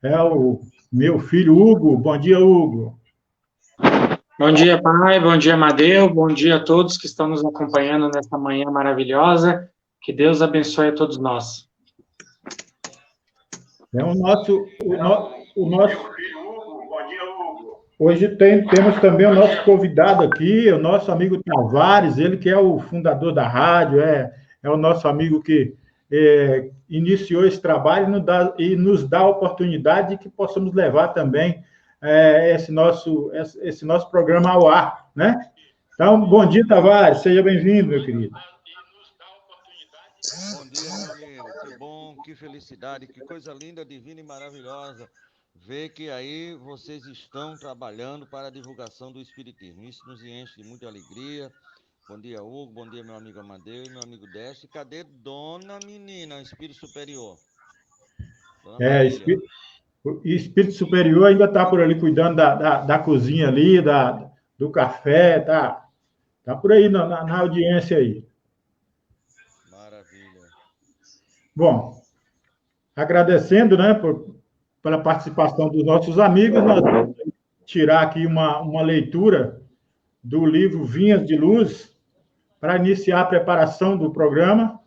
é o meu filho Hugo. Bom dia, Hugo. Bom dia, pai. Bom dia, Amadeu. Bom dia a todos que estão nos acompanhando nesta manhã maravilhosa. Que Deus abençoe a todos nós. É o nosso. Hoje temos também o nosso convidado aqui, o nosso amigo Tavares, ele que é o fundador da rádio, é o nosso amigo que iniciou esse trabalho e nos dá a oportunidade de que possamos levar também esse nosso programa ao ar, né? Então, bom dia, Tavares, seja bem-vindo, meu querido. Bom dia, meu amigo, que bom, que felicidade, que coisa linda, divina e maravilhosa ver que aí vocês estão trabalhando para a divulgação do Espiritismo. Isso nos enche de muita alegria. Bom dia, Hugo, bom dia, meu amigo Amadeu e meu amigo Décio. Cadê Dona Menina, Espírito Superior? Dona Espírito Superior ainda está por ali cuidando da cozinha ali, do café, tá por aí na audiência aí. Maravilha. Bom, agradecendo, né, pela participação dos nossos amigos, nós vamos tirar aqui uma leitura do livro Vinhas de Luz para iniciar a preparação do programa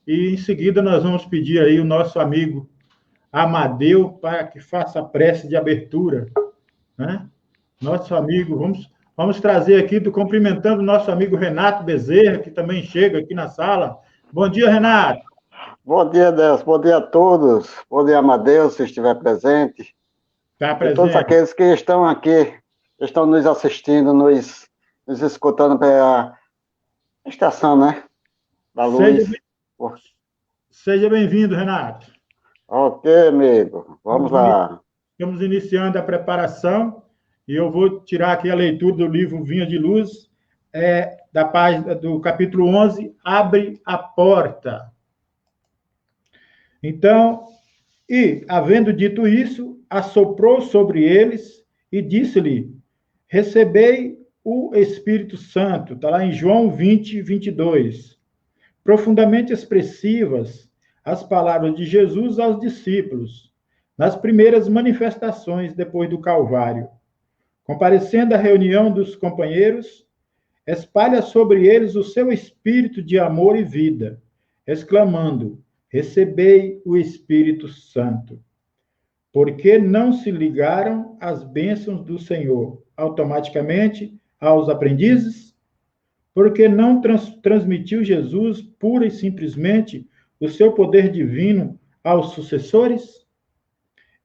e, em seguida, nós vamos pedir aí o nosso amigo Amadeu para que faça a prece de abertura, né? Nosso amigo, vamos trazer aqui, cumprimentando o nosso amigo Renato Bezerra, que também chega aqui na sala. Bom dia, Renato. Bom dia, Deus. Bom dia a todos. Bom dia, Amadeu, se estiver presente. Está presente. E todos aqueles que estão aqui, estão nos assistindo, nos escutando pela estação, né? Da luz. Seja bem-vindo, Renato. Ok, amigo. Vamos lá. Estamos iniciando a preparação e eu vou tirar aqui a leitura do livro Vinha de Luz, da página do capítulo 11, Abre a Porta. Então, havendo dito isso, assoprou sobre eles e disse-lhe: recebei o Espírito Santo. Está lá em João 20, 22. Profundamente expressivas as palavras de Jesus aos discípulos, nas primeiras manifestações depois do Calvário. Comparecendo à reunião dos companheiros, espalha sobre eles o seu espírito de amor e vida, exclamando: recebei o Espírito Santo. Porque não se ligaram às bênçãos do Senhor automaticamente aos aprendizes? Porque não transmitiu Jesus pura e simplesmente o seu poder divino aos sucessores?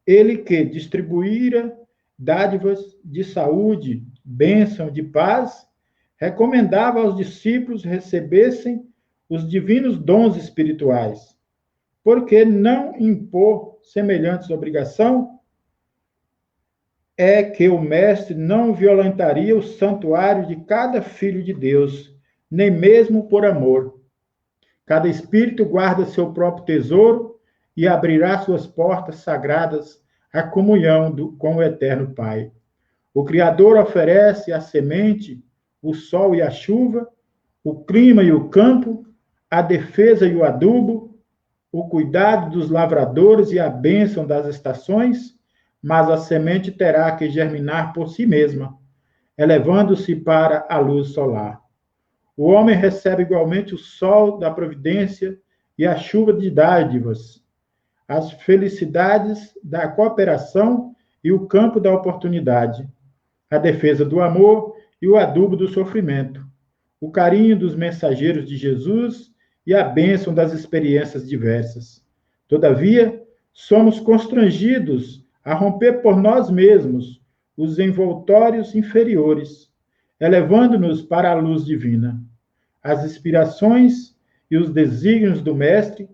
Ele que distribuíra dádivas de saúde, bênção de paz, recomendava aos discípulos recebessem os divinos dons espirituais. Porque não impor semelhantes obrigações? É que o mestre não violentaria o santuário de cada filho de Deus, nem mesmo por amor. Cada espírito guarda seu próprio tesouro e abrirá suas portas sagradas à comunhão com o Eterno Pai. O Criador oferece a semente, o sol e a chuva, o clima e o campo, a defesa e o adubo, o cuidado dos lavradores e a bênção das estações, mas a semente terá que germinar por si mesma, elevando-se para a luz solar. O homem recebe igualmente o sol da providência e a chuva de dádivas, as felicidades da cooperação e o campo da oportunidade, a defesa do amor e o adubo do sofrimento, o carinho dos mensageiros de Jesus e a bênção das experiências diversas. Todavia, somos constrangidos a romper por nós mesmos os envoltórios inferiores, elevando-nos para a luz divina. As inspirações e os desígnios do Mestre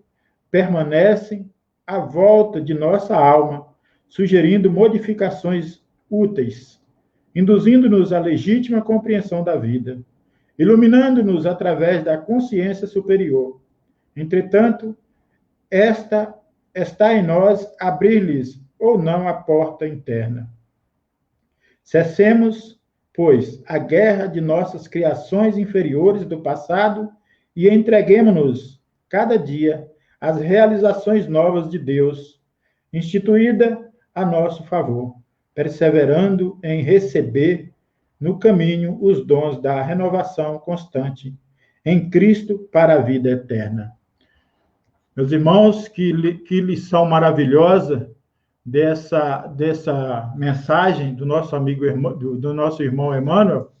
permanecem à volta de nossa alma, sugerindo modificações úteis, induzindo-nos à legítima compreensão da vida, iluminando-nos através da consciência superior. Entretanto, está em nós abrir-lhes ou não a porta interna. Cessemos, pois, a guerra de nossas criações inferiores do passado e entreguemo-nos, cada dia, às realizações novas de Deus, instituída a nosso favor, perseverando em receber no caminho os dons da renovação constante em Cristo para a vida eterna. Meus irmãos, que lição maravilhosa dessa mensagem do nosso amigo, do nosso irmão Emmanuel,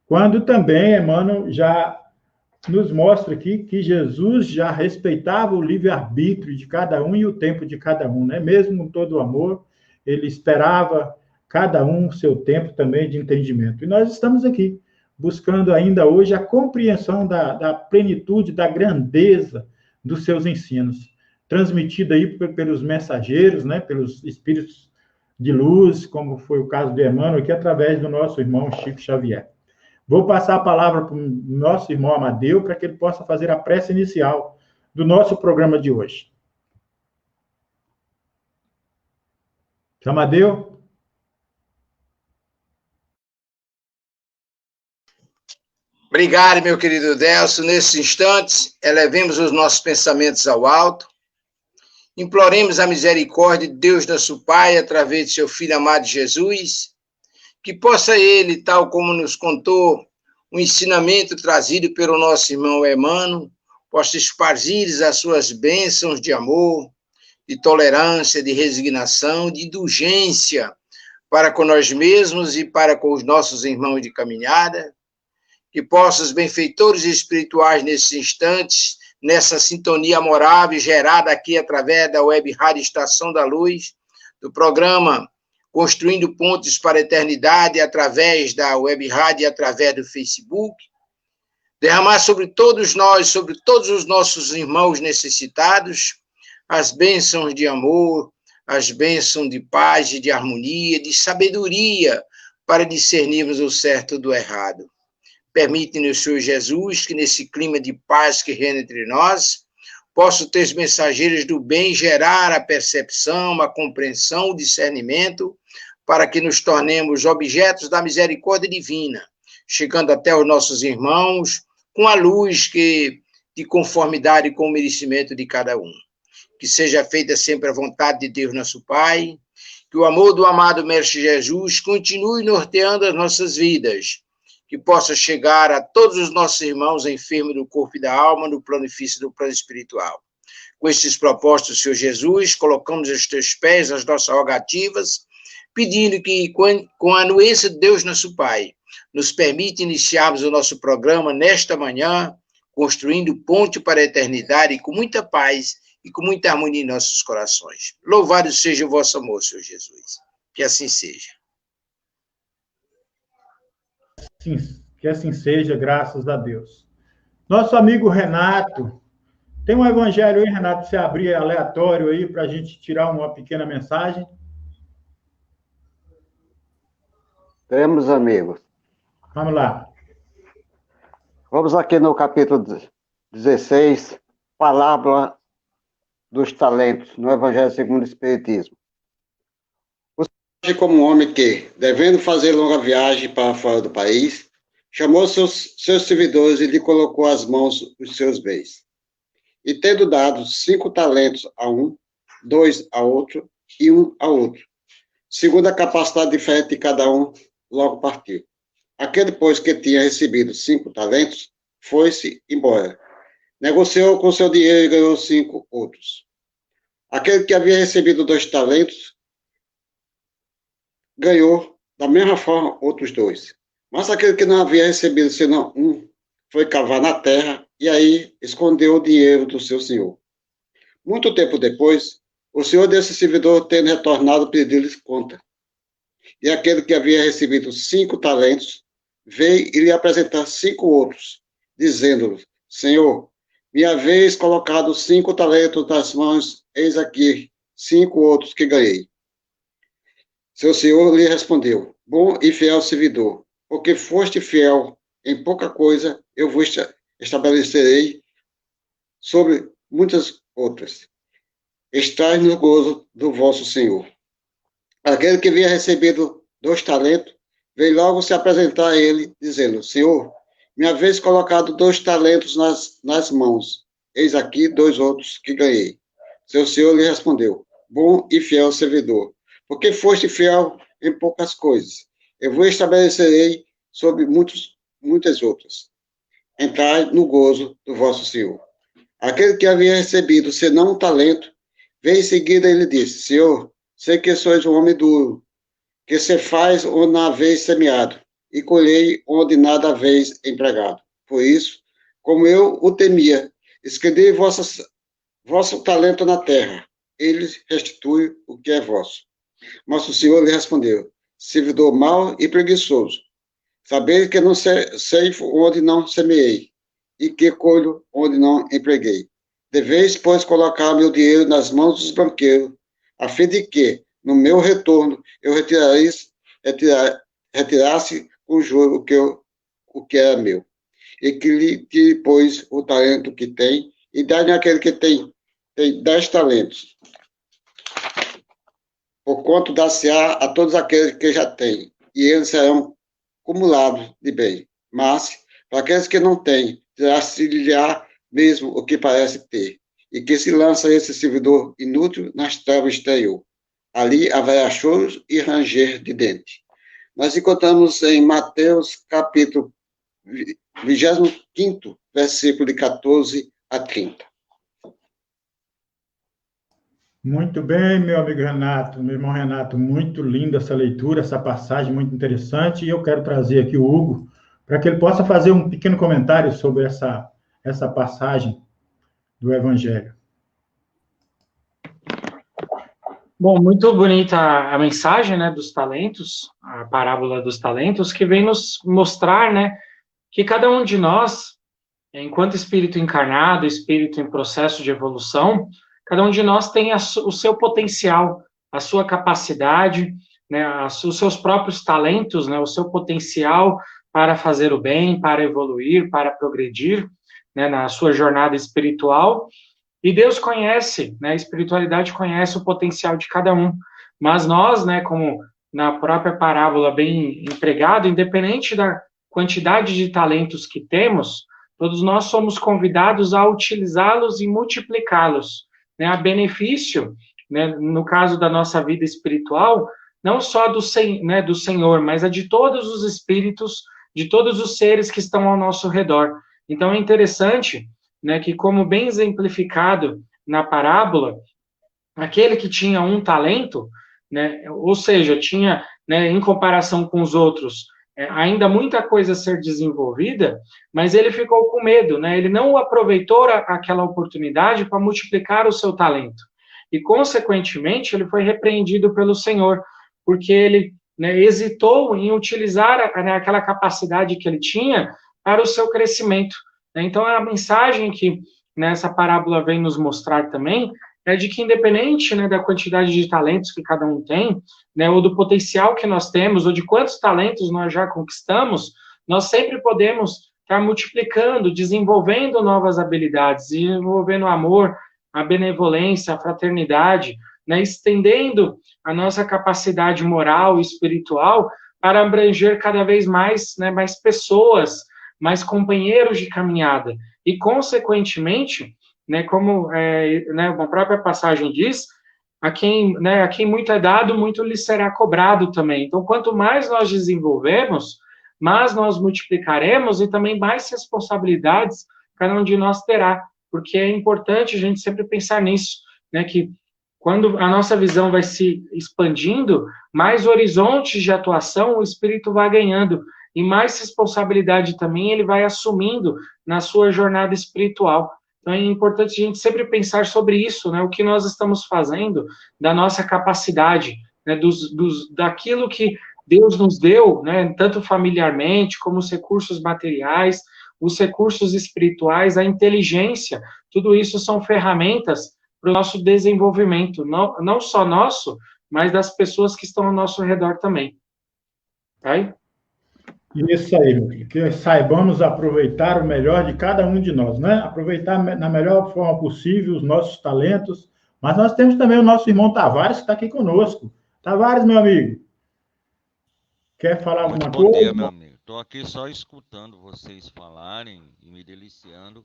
quando também Emmanuel já nos mostra aqui que Jesus já respeitava o livre-arbítrio de cada um e o tempo de cada um, né? Mesmo com todo o amor, ele esperava cada um o seu tempo também de entendimento. E nós estamos aqui, buscando ainda hoje a compreensão da plenitude, da grandeza dos seus ensinos, transmitida aí pelos mensageiros, né? Pelos espíritos de luz, como foi o caso de Emmanuel, aqui através do nosso irmão Chico Xavier. Vou passar a palavra para o nosso irmão Amadeu, para que ele possa fazer a prece inicial do nosso programa de hoje. Amadeu? Obrigado, meu querido Delcio. Nesses instantes, elevemos os nossos pensamentos ao alto, imploremos a misericórdia de Deus, nosso Pai, através de seu Filho amado Jesus, que possa ele, tal como nos contou o ensinamento trazido pelo nosso irmão Emmanuel, possa esparzir as suas bênçãos de amor, de tolerância, de resignação, de indulgência para com nós mesmos e para com os nossos irmãos de caminhada, que possa os benfeitores espirituais nesses instantes, nessa sintonia amorável gerada aqui através da Web Rádio Estação da Luz, do programa Construindo Pontes para a Eternidade, através da Web Rádio e através do Facebook, derramar sobre todos nós, sobre todos os nossos irmãos necessitados, as bênçãos de amor, as bênçãos de paz e de harmonia, de sabedoria, para discernirmos o certo do errado. Permite-nos, Senhor Jesus, que nesse clima de paz que reina entre nós, possam ter os mensageiros do bem gerar a percepção, a compreensão, o discernimento, para que nos tornemos objetos da misericórdia divina, chegando até os nossos irmãos com a luz de conformidade com o merecimento de cada um. Que seja feita sempre a vontade de Deus, nosso Pai, que o amor do amado Mestre Jesus continue norteando as nossas vidas, que possa chegar a todos os nossos irmãos enfermos do corpo e da alma, no plano físico e no plano espiritual. Com estes propósitos, Senhor Jesus, colocamos aos teus pés as nossas rogativas, pedindo que, com a anuência de Deus, nosso Pai, nos permita iniciarmos o nosso programa nesta manhã, construindo ponte para a eternidade, com muita paz e com muita harmonia em nossos corações. Louvado seja o vosso amor, Senhor Jesus. Que assim seja. Sim, que assim seja, graças a Deus. Nosso amigo Renato, tem um evangelho aí, Renato, você abrir aleatório aí para a gente tirar uma pequena mensagem? Temos, amigos. Vamos lá. Vamos aqui no capítulo 16, parábola dos talentos, no Evangelho segundo o Espiritismo. Como um homem que, devendo fazer longa viagem para fora do país, chamou seus servidores e lhe colocou às mãos os seus bens. E tendo dado 5 talentos a um, 2 a outro e 1 a outro, segundo a capacidade diferente de cada um, logo partiu. Aquele, pois, que tinha recebido 5 talentos, foi-se embora. Negociou com seu dinheiro e ganhou 5 outros. Aquele que havia recebido 2 talentos, ganhou, da mesma forma, outros 2. Mas aquele que não havia recebido senão 1, foi cavar na terra e aí escondeu o dinheiro do seu senhor. Muito tempo depois, o senhor desse servidor, tendo retornado, pediu-lhes conta. E aquele que havia recebido 5 talentos, veio e lhe apresentar 5 outros, dizendo-lhe: Senhor, me haveis colocado 5 talentos nas mãos, eis aqui 5 outros que ganhei. Seu senhor lhe respondeu: Bom e fiel servidor, porque foste fiel em pouca coisa, eu vos estabelecerei sobre muitas outras. Estais no gozo do vosso senhor. Aquele que havia recebido 2 talentos, veio logo se apresentar a ele, dizendo: Senhor, me haveis colocado 2 talentos nas mãos, eis aqui 2 outros que ganhei. Seu senhor lhe respondeu: Bom e fiel servidor, porque foste fiel em poucas coisas. Eu vos estabelecerei sobre muitas outras. Entrai no gozo do vosso Senhor. Aquele que havia recebido, senão um talento, veio em seguida e lhe disse, Senhor, sei que sois um homem duro, que se faz onde não haveis semeado, e colhei onde nada haveis empregado. Por isso, como eu o temia, escrevi vosso talento na terra, ele restitui o que é vosso. Mas o Senhor lhe respondeu, servidor mau e preguiçoso, saber que não ceifo onde não semeei, e que colho onde não empreguei. Deveis, pois, colocar meu dinheiro nas mãos dos banqueiros, a fim de que, no meu retorno, eu retirasse com juro o que era meu. E que lhe tire, pois, o talento que tem, e dá-lhe aquele que tem 10 talentos. Porquanto dar-se-á a todos aqueles que já têm, e eles serão acumulados de bem. Mas, para aqueles que não têm, tirar-se-lhe-á mesmo o que parece ter, e que se lança esse servidor inútil nas trevas exterior. Ali haverá choros e ranger de dente. Nós encontramos em Mateus, capítulo 25, versículo de 14 a 30. Muito bem, meu amigo Renato, meu irmão Renato, muito linda essa leitura, essa passagem muito interessante, e eu quero trazer aqui o Hugo para que ele possa fazer um pequeno comentário sobre essa passagem do Evangelho. Bom, muito bonita a mensagem, né, dos talentos, a parábola dos talentos, que vem nos mostrar, né, que cada um de nós, enquanto espírito encarnado, espírito em processo de evolução, cada um de nós tem o seu potencial, a sua capacidade, né, os seus próprios talentos, né, o seu potencial para fazer o bem, para evoluir, para progredir, né, na sua jornada espiritual. E Deus conhece, né, a espiritualidade conhece o potencial de cada um. Mas nós, né, como na própria parábola bem empregado, independente da quantidade de talentos que temos, todos nós somos convidados a utilizá-los e multiplicá-los, né, a benefício, né, no caso da nossa vida espiritual, não só do Senhor, mas a de todos os espíritos, de todos os seres que estão ao nosso redor. Então é interessante, né, que como bem exemplificado na parábola, aquele que tinha um talento, né, ou seja, tinha, né, em comparação com os outros, ainda muita coisa a ser desenvolvida, mas ele ficou com medo, né, ele não aproveitou aquela oportunidade para multiplicar o seu talento. E, consequentemente, ele foi repreendido pelo Senhor, porque ele, né, hesitou em utilizar aquela capacidade que ele tinha para o seu crescimento. Então, a mensagem que nessa parábola vem nos mostrar também é de que, independente, né, da quantidade de talentos que cada um tem, né, ou do potencial que nós temos, ou de quantos talentos nós já conquistamos, nós sempre podemos estar multiplicando, desenvolvendo novas habilidades, desenvolvendo o amor, a benevolência, a fraternidade, né, estendendo a nossa capacidade moral e espiritual para abranger cada vez mais, né, mais pessoas, mais companheiros de caminhada. E, consequentemente, né, como né, uma própria passagem diz, a quem muito é dado, muito lhe será cobrado também. Então, quanto mais nós desenvolvemos, mais nós multiplicaremos e também mais responsabilidades cada um de nós terá, porque é importante a gente sempre pensar nisso, né, que quando a nossa visão vai se expandindo, mais horizontes de atuação o espírito vai ganhando, e mais responsabilidade também ele vai assumindo na sua jornada espiritual. Então é importante a gente sempre pensar sobre isso, né? O que nós estamos fazendo da nossa capacidade, né? Daquilo que Deus nos deu, né? Tanto familiarmente como os recursos materiais, os recursos espirituais, a inteligência, tudo isso são ferramentas para o nosso desenvolvimento, não só nosso, mas das pessoas que estão ao nosso redor também. Tá? Isso aí, meu filho, que saibamos aproveitar o melhor de cada um de nós, né? Aproveitar na melhor forma possível os nossos talentos, mas nós temos também o nosso irmão Tavares, que está aqui conosco. Tavares, meu amigo, quer falar alguma coisa? Bom dia, meu amigo. Estou aqui só escutando vocês falarem e me deliciando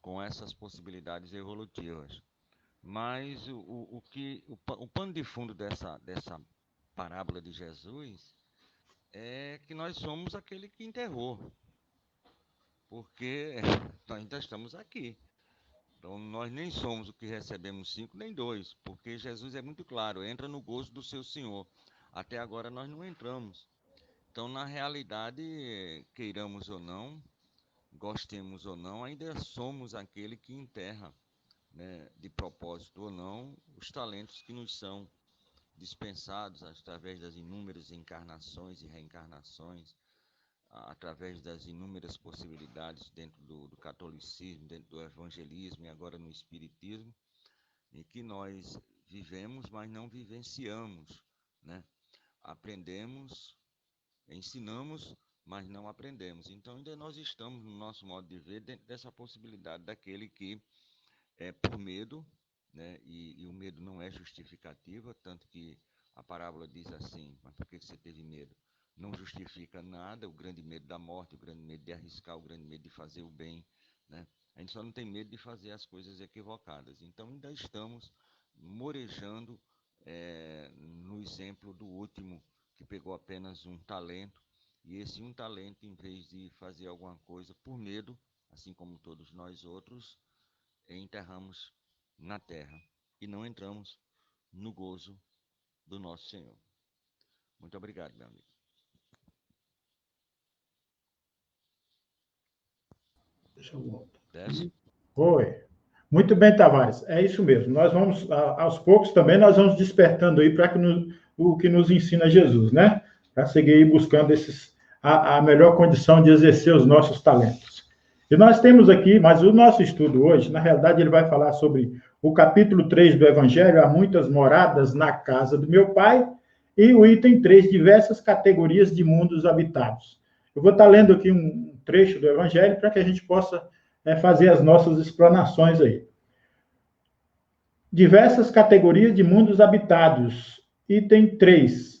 com essas possibilidades evolutivas. Mas o pano de fundo dessa parábola de Jesus é que nós somos aquele que enterrou, porque nós ainda estamos aqui. Então, nós nem somos o que recebemos 5 nem 2, porque Jesus é muito claro, entra no gozo do seu Senhor. Até agora nós não entramos. Então, na realidade, queiramos ou não, gostemos ou não, ainda somos aquele que enterra, né, de propósito ou não, os talentos que nos são dispensados através das inúmeras encarnações e reencarnações, através das inúmeras possibilidades dentro do catolicismo, dentro do evangelismo e agora no espiritismo, em que nós vivemos, mas não vivenciamos, né? Aprendemos, ensinamos, mas não aprendemos. Então, ainda nós estamos, no nosso modo de ver, dentro dessa possibilidade daquele que é por medo, né? E o medo não é justificativa, tanto que a parábola diz assim: mas por que você teve medo? Não justifica nada, o grande medo da morte, o grande medo de arriscar, o grande medo de fazer o bem, né? A gente só não tem medo de fazer as coisas equivocadas. Então, ainda estamos morejando no exemplo do último, que pegou apenas um talento, e esse um talento, em vez de fazer alguma coisa por medo, assim como todos nós outros, enterramos na terra e não entramos no gozo do nosso Senhor. Muito obrigado, meu amigo. Deixa eu voltar. Desce. Oi. Muito bem, Tavares. É isso mesmo. Nós vamos, aos poucos também, nós vamos despertando aí para o que nos ensina Jesus, né? Para seguir aí buscando a melhor condição de exercer os nossos talentos. E nós temos aqui, mas o nosso estudo hoje, na realidade, ele vai falar sobre o capítulo 3 do Evangelho, há muitas moradas na casa do meu Pai, e o item 3, diversas categorias de mundos habitados. Eu vou estar lendo aqui um trecho do Evangelho para que a gente possa fazer as nossas explanações aí. Diversas categorias de mundos habitados. Item 3.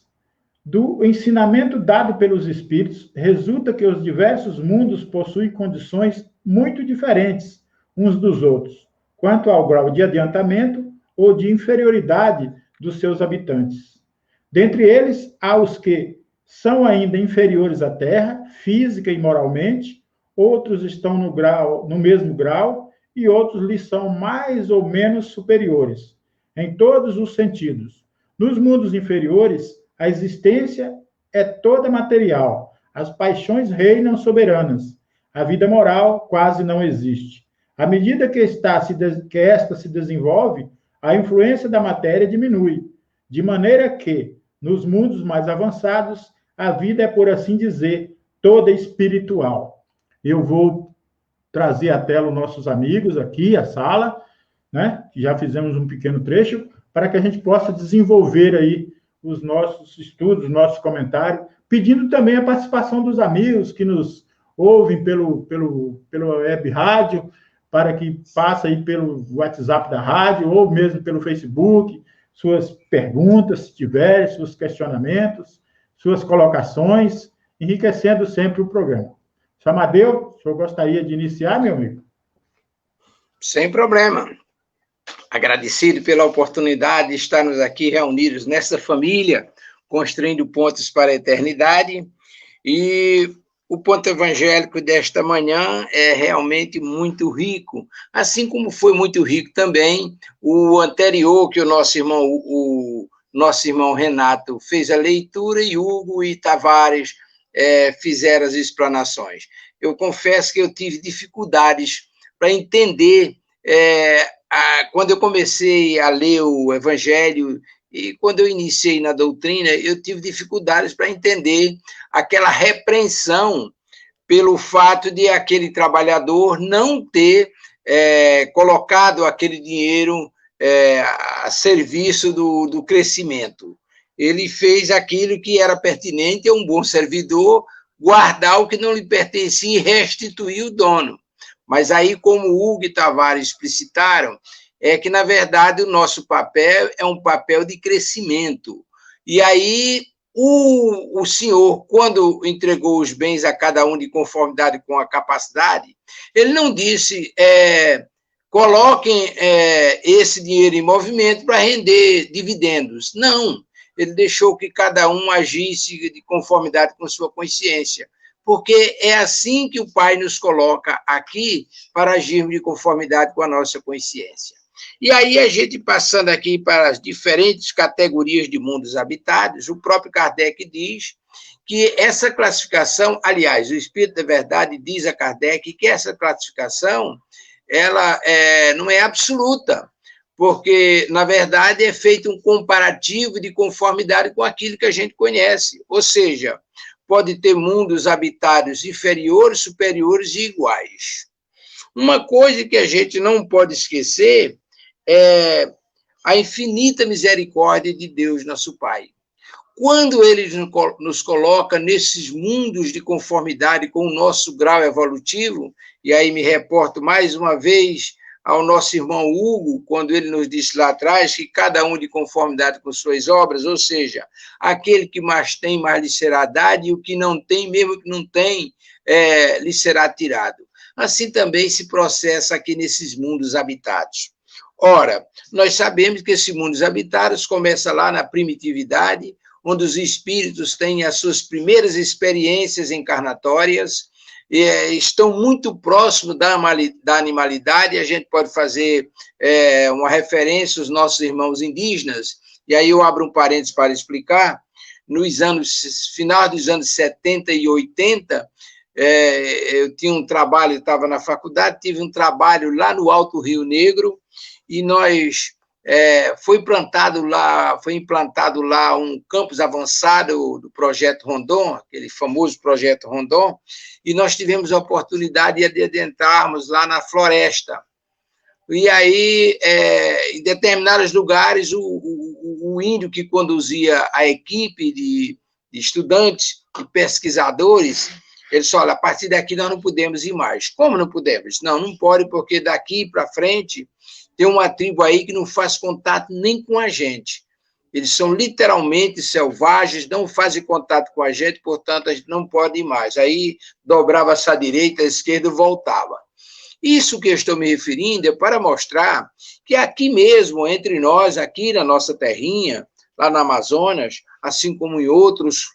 Do ensinamento dado pelos Espíritos, resulta que os diversos mundos possuem condições muito diferentes uns dos outros, quanto ao grau de adiantamento ou de inferioridade dos seus habitantes. Dentre eles, há os que são ainda inferiores à Terra, física e moralmente, outros estão no mesmo grau e outros lhes são mais ou menos superiores, em todos os sentidos. Nos mundos inferiores, a existência é toda material, as paixões reinam soberanas, a vida moral quase não existe. À medida que esta se desenvolve, a influência da matéria diminui, de maneira que, nos mundos mais avançados, a vida é, por assim dizer, toda espiritual. Eu vou trazer à tela os nossos amigos aqui, a sala, né? Já fizemos um pequeno trecho, para que a gente possa desenvolver aí os nossos estudos, os nossos comentários, pedindo também a participação dos amigos que nos ouvem pela web rádio, para que passe aí pelo WhatsApp da rádio, ou mesmo pelo Facebook, suas perguntas, se tiverem, seus questionamentos, suas colocações, enriquecendo sempre o programa. Amadeu, o senhor gostaria de iniciar, meu amigo? Sem problema. Agradecido pela oportunidade de estarmos aqui reunidos nessa família, construindo pontos para a eternidade. E o ponto evangélico desta manhã é realmente muito rico, assim como foi muito rico também o anterior, que o nosso irmão Renato fez a leitura, e Hugo e Tavares fizeram as explanações. Eu confesso que eu tive dificuldades para entender quando eu comecei a ler o Evangelho e quando eu iniciei na doutrina, eu tive dificuldades para entender aquela repreensão pelo fato de aquele trabalhador não ter colocado aquele dinheiro a serviço do crescimento. Ele fez aquilo que era pertinente a um bom servidor, guardar o que não lhe pertencia e restituir o dono. Mas aí, como o Hugo e Tavares explicitaram, é que, na verdade, o nosso papel é um papel de crescimento. E aí, o senhor, quando entregou os bens a cada um de conformidade com a capacidade, ele não disse, coloquem esse dinheiro em movimento para render dividendos. Não, ele deixou que cada um agisse de conformidade com sua consciência, porque é assim que o Pai nos coloca aqui para agirmos de conformidade com a nossa consciência. E aí, a gente passando aqui para as diferentes categorias de mundos habitados, o próprio Kardec diz que essa classificação, aliás, o Espírito da Verdade diz a Kardec que essa classificação ela não é absoluta, porque, na verdade, é feito um comparativo de conformidade com aquilo que a gente conhece, ou seja, pode ter mundos habitados inferiores, superiores e iguais. Uma coisa que a gente não pode esquecer é a infinita misericórdia de Deus, nosso Pai. Quando ele nos coloca nesses mundos de conformidade com o nosso grau evolutivo, e aí me reporto mais uma vez ao nosso irmão Hugo, quando ele nos disse lá atrás que cada um de conformidade com suas obras, ou seja, aquele que mais tem, mais lhe será dado, e o que não tem, mesmo que não tem, lhe será tirado. Assim também se processa aqui nesses mundos habitados. Ora, nós sabemos que esses mundos habitados começam lá na primitividade, onde os espíritos têm as suas primeiras experiências encarnatórias, estão muito próximos da animalidade. A gente pode fazer uma referência aos nossos irmãos indígenas, e aí eu abro um parênteses para explicar. Final dos anos 70 e 80, eu tinha um trabalho, estava na faculdade, tive um trabalho lá no Alto Rio Negro, e nós foi implantado lá um campus avançado do Projeto Rondon, aquele famoso Projeto Rondon, e nós tivemos a oportunidade de adentrarmos lá na floresta. E aí, em determinados lugares, o índio que conduzia a equipe de estudantes e pesquisadores, ele disse: olha, a partir daqui nós não podemos ir mais. Como não podemos? Não pode, porque daqui para frente tem uma tribo aí que não faz contato nem com a gente. Eles são literalmente selvagens, não fazem contato com a gente, portanto, a gente não pode ir mais. Aí dobrava-se à direita, à esquerda e voltava. Isso que eu estou me referindo é para mostrar que aqui mesmo, entre nós, aqui na nossa terrinha, lá no Amazonas, assim como em outras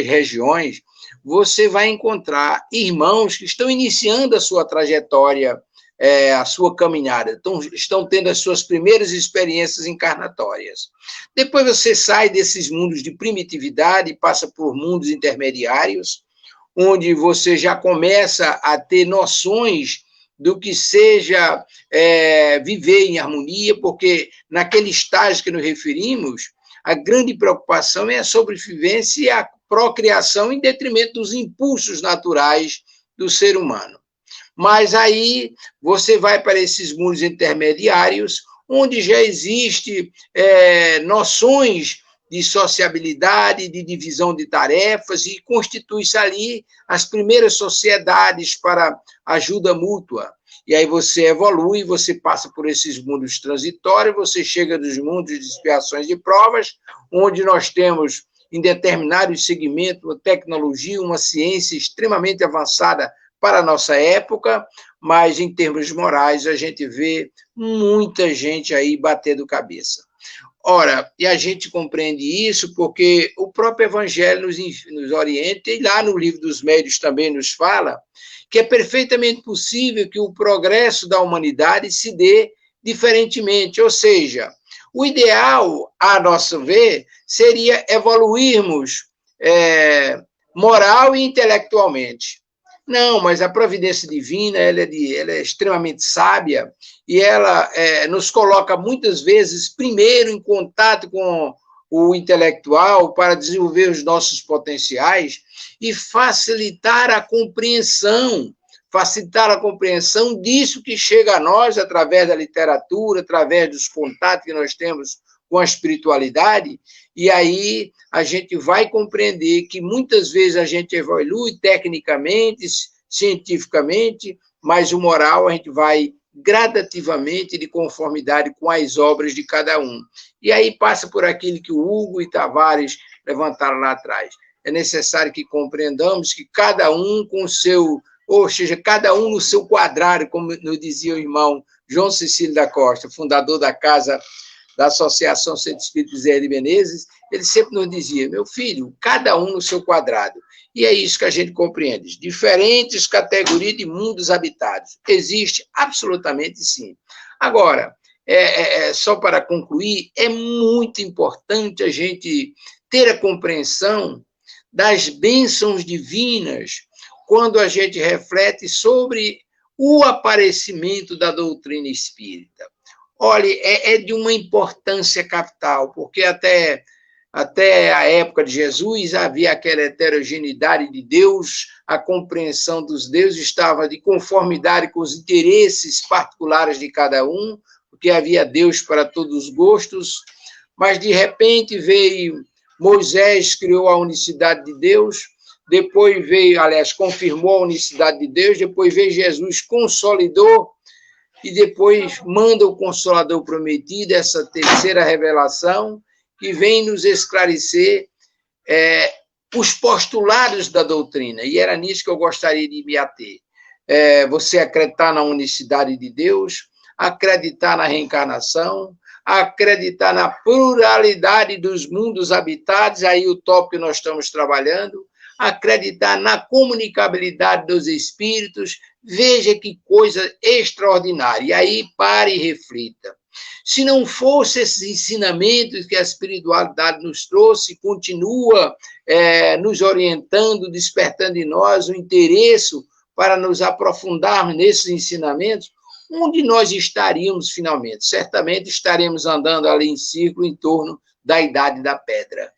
regiões, você vai encontrar irmãos que estão iniciando a sua trajetória, a sua caminhada, estão tendo as suas primeiras experiências encarnatórias. Depois você sai desses mundos de primitividade e passa por mundos intermediários, onde você já começa a ter noções do que seja viver em harmonia, porque naquele estágio que nos referimos, a grande preocupação é a sobrevivência e a procriação em detrimento dos impulsos naturais do ser humano. Mas aí você vai para esses mundos intermediários, onde já existe noções de sociabilidade, de divisão de tarefas, e constitui-se ali as primeiras sociedades para ajuda mútua. E aí você evolui, você passa por esses mundos transitórios, você chega nos mundos de expiações de provas, onde nós temos, em determinados segmentos, uma tecnologia, uma ciência extremamente avançada para a nossa época, mas em termos morais a gente vê muita gente aí batendo cabeça. Ora, e a gente compreende isso porque o próprio Evangelho nos orienta, e lá no Livro dos Médiuns também nos fala, que é perfeitamente possível que o progresso da humanidade se dê diferentemente, ou seja, o ideal, a nosso ver, seria evoluirmos moral e intelectualmente. Não, mas a providência divina ela é extremamente sábia, e ela nos coloca muitas vezes primeiro em contato com o intelectual para desenvolver os nossos potenciais e facilitar a compreensão disso que chega a nós através da literatura, através dos contatos que nós temos com a espiritualidade. E aí a gente vai compreender que muitas vezes a gente evolui tecnicamente, cientificamente, mas o moral a gente vai gradativamente de conformidade com as obras de cada um. E aí passa por aquilo que o Hugo e Tavares levantaram lá atrás. É necessário que compreendamos que cada um com o seu, ou seja, cada um no seu quadrado, como nos dizia o irmão João Cecílio da Costa, fundador da Casa da Associação Centro Espírita Zé de Menezes, ele sempre nos dizia, meu filho, cada um no seu quadrado. E é isso que a gente compreende. Diferentes categorias de mundos habitados. Existe absolutamente sim. Agora, só para concluir, é muito importante a gente ter a compreensão das bênçãos divinas quando a gente reflete sobre o aparecimento da doutrina espírita. Olha, é de uma importância capital, porque até a época de Jesus havia aquela heterogeneidade de Deus, a compreensão dos deuses estava de conformidade com os interesses particulares de cada um, porque havia Deus para todos os gostos, mas de repente veio Moisés, criou a unicidade de Deus, depois veio, aliás, confirmou a unicidade de Deus, depois veio Jesus, consolidou, e depois manda o Consolador prometido, essa terceira revelação, que vem nos esclarecer os postulados da doutrina, e era nisso que eu gostaria de me ater. Você acreditar na unicidade de Deus, acreditar na reencarnação, acreditar na pluralidade dos mundos habitados, aí o tópico que nós estamos trabalhando, acreditar na comunicabilidade dos espíritos, veja que coisa extraordinária. E aí pare e reflita. Se não fosse esses ensinamentos que a espiritualidade nos trouxe, continua nos orientando, despertando em nós o interesse para nos aprofundarmos nesses ensinamentos, onde nós estaríamos finalmente? Certamente estaremos andando ali em círculo em torno da Idade da Pedra.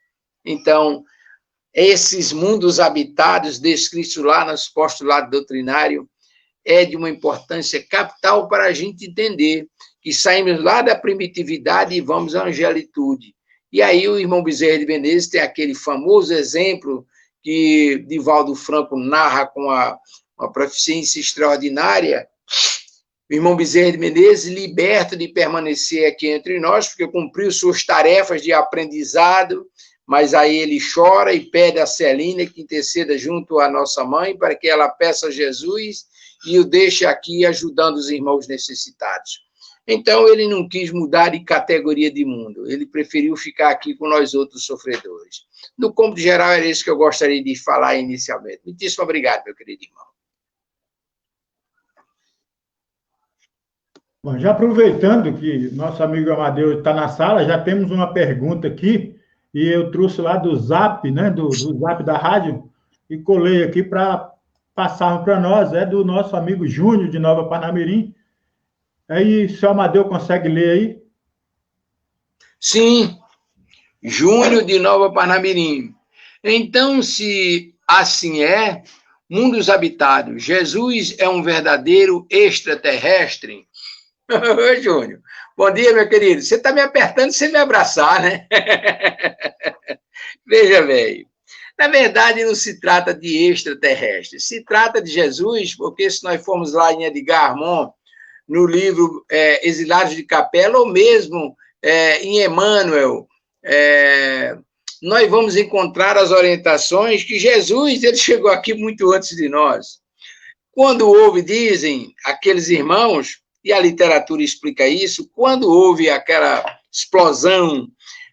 Então, esses mundos habitados descritos lá nos postulados doutrinários é de uma importância capital para a gente entender que saímos lá da primitividade e vamos à angelitude. E aí o irmão Bezerra de Menezes tem aquele famoso exemplo que Divaldo Franco narra com uma proficiência extraordinária. O irmão Bezerra de Menezes, liberto de permanecer aqui entre nós, porque cumpriu suas tarefas de aprendizado, mas aí ele chora e pede a Celina que interceda junto à nossa mãe para que ela peça a Jesus e o deixe aqui ajudando os irmãos necessitados. Então, ele não quis mudar de categoria de mundo, ele preferiu ficar aqui com nós outros sofredores. No cômputo geral, era isso que eu gostaria de falar inicialmente. Muitíssimo obrigado, meu querido irmão. Bom, já aproveitando que nosso amigo Amadeu está na sala, já temos uma pergunta aqui, e eu trouxe lá do Zap, né, do Zap da rádio, e colei aqui para passar para nós, é do nosso amigo Júnior, de Nova Parnamirim. Aí, se o Amadeu consegue ler aí? Sim, Júnior de Nova Parnamirim. Então, se assim é, mundos habitados, Jesus é um verdadeiro extraterrestre? Oi, Júnior. Bom dia, meu querido. Você está me apertando sem me abraçar, né? Veja, velho. Na verdade, não se trata de extraterrestre. Se trata de Jesus, porque se nós formos lá em Edgar Armand, no livro Exilados de Capela, ou mesmo em Emmanuel, nós vamos encontrar as orientações que Jesus ele chegou aqui muito antes de nós. Quando houve, dizem aqueles irmãos, e a literatura explica isso, quando houve aquela explosão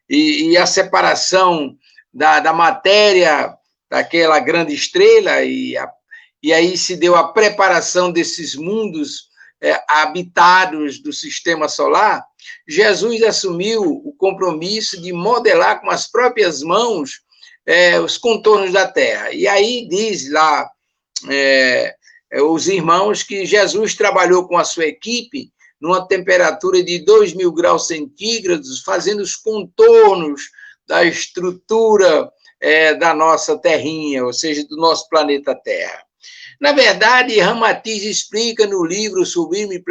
e a separação da matéria daquela grande estrela, e aí se deu a preparação desses mundos habitados do sistema solar, Jesus assumiu o compromisso de modelar com as próprias mãos os contornos da Terra. E aí diz lá os irmãos que Jesus trabalhou com a sua equipe numa temperatura de 2.000 graus centígrados, fazendo os contornos da estrutura da nossa terrinha, ou seja, do nosso planeta Terra. Na verdade, Ramatiz explica no livro Sublime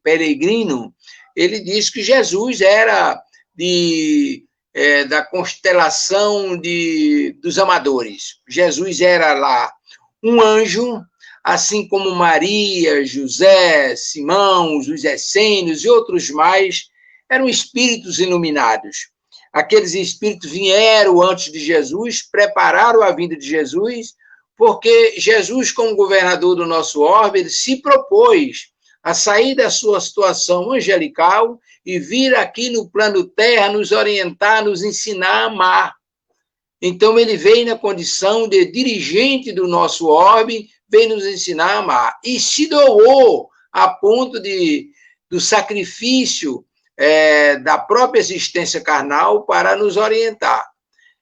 Peregrino, ele diz que Jesus era da constelação dos amadores. Jesus era lá um anjo, assim como Maria, José, Simão, os essênios e outros mais, eram espíritos iluminados. Aqueles espíritos vieram antes de Jesus, prepararam a vinda de Jesus, porque Jesus, como governador do nosso orbe, ele se propôs a sair da sua situação angelical e vir aqui no plano terra nos orientar, nos ensinar a amar. Então, ele veio na condição de dirigente do nosso orbe, veio nos ensinar a amar. E se doou a ponto do sacrifício da própria existência carnal para nos orientar.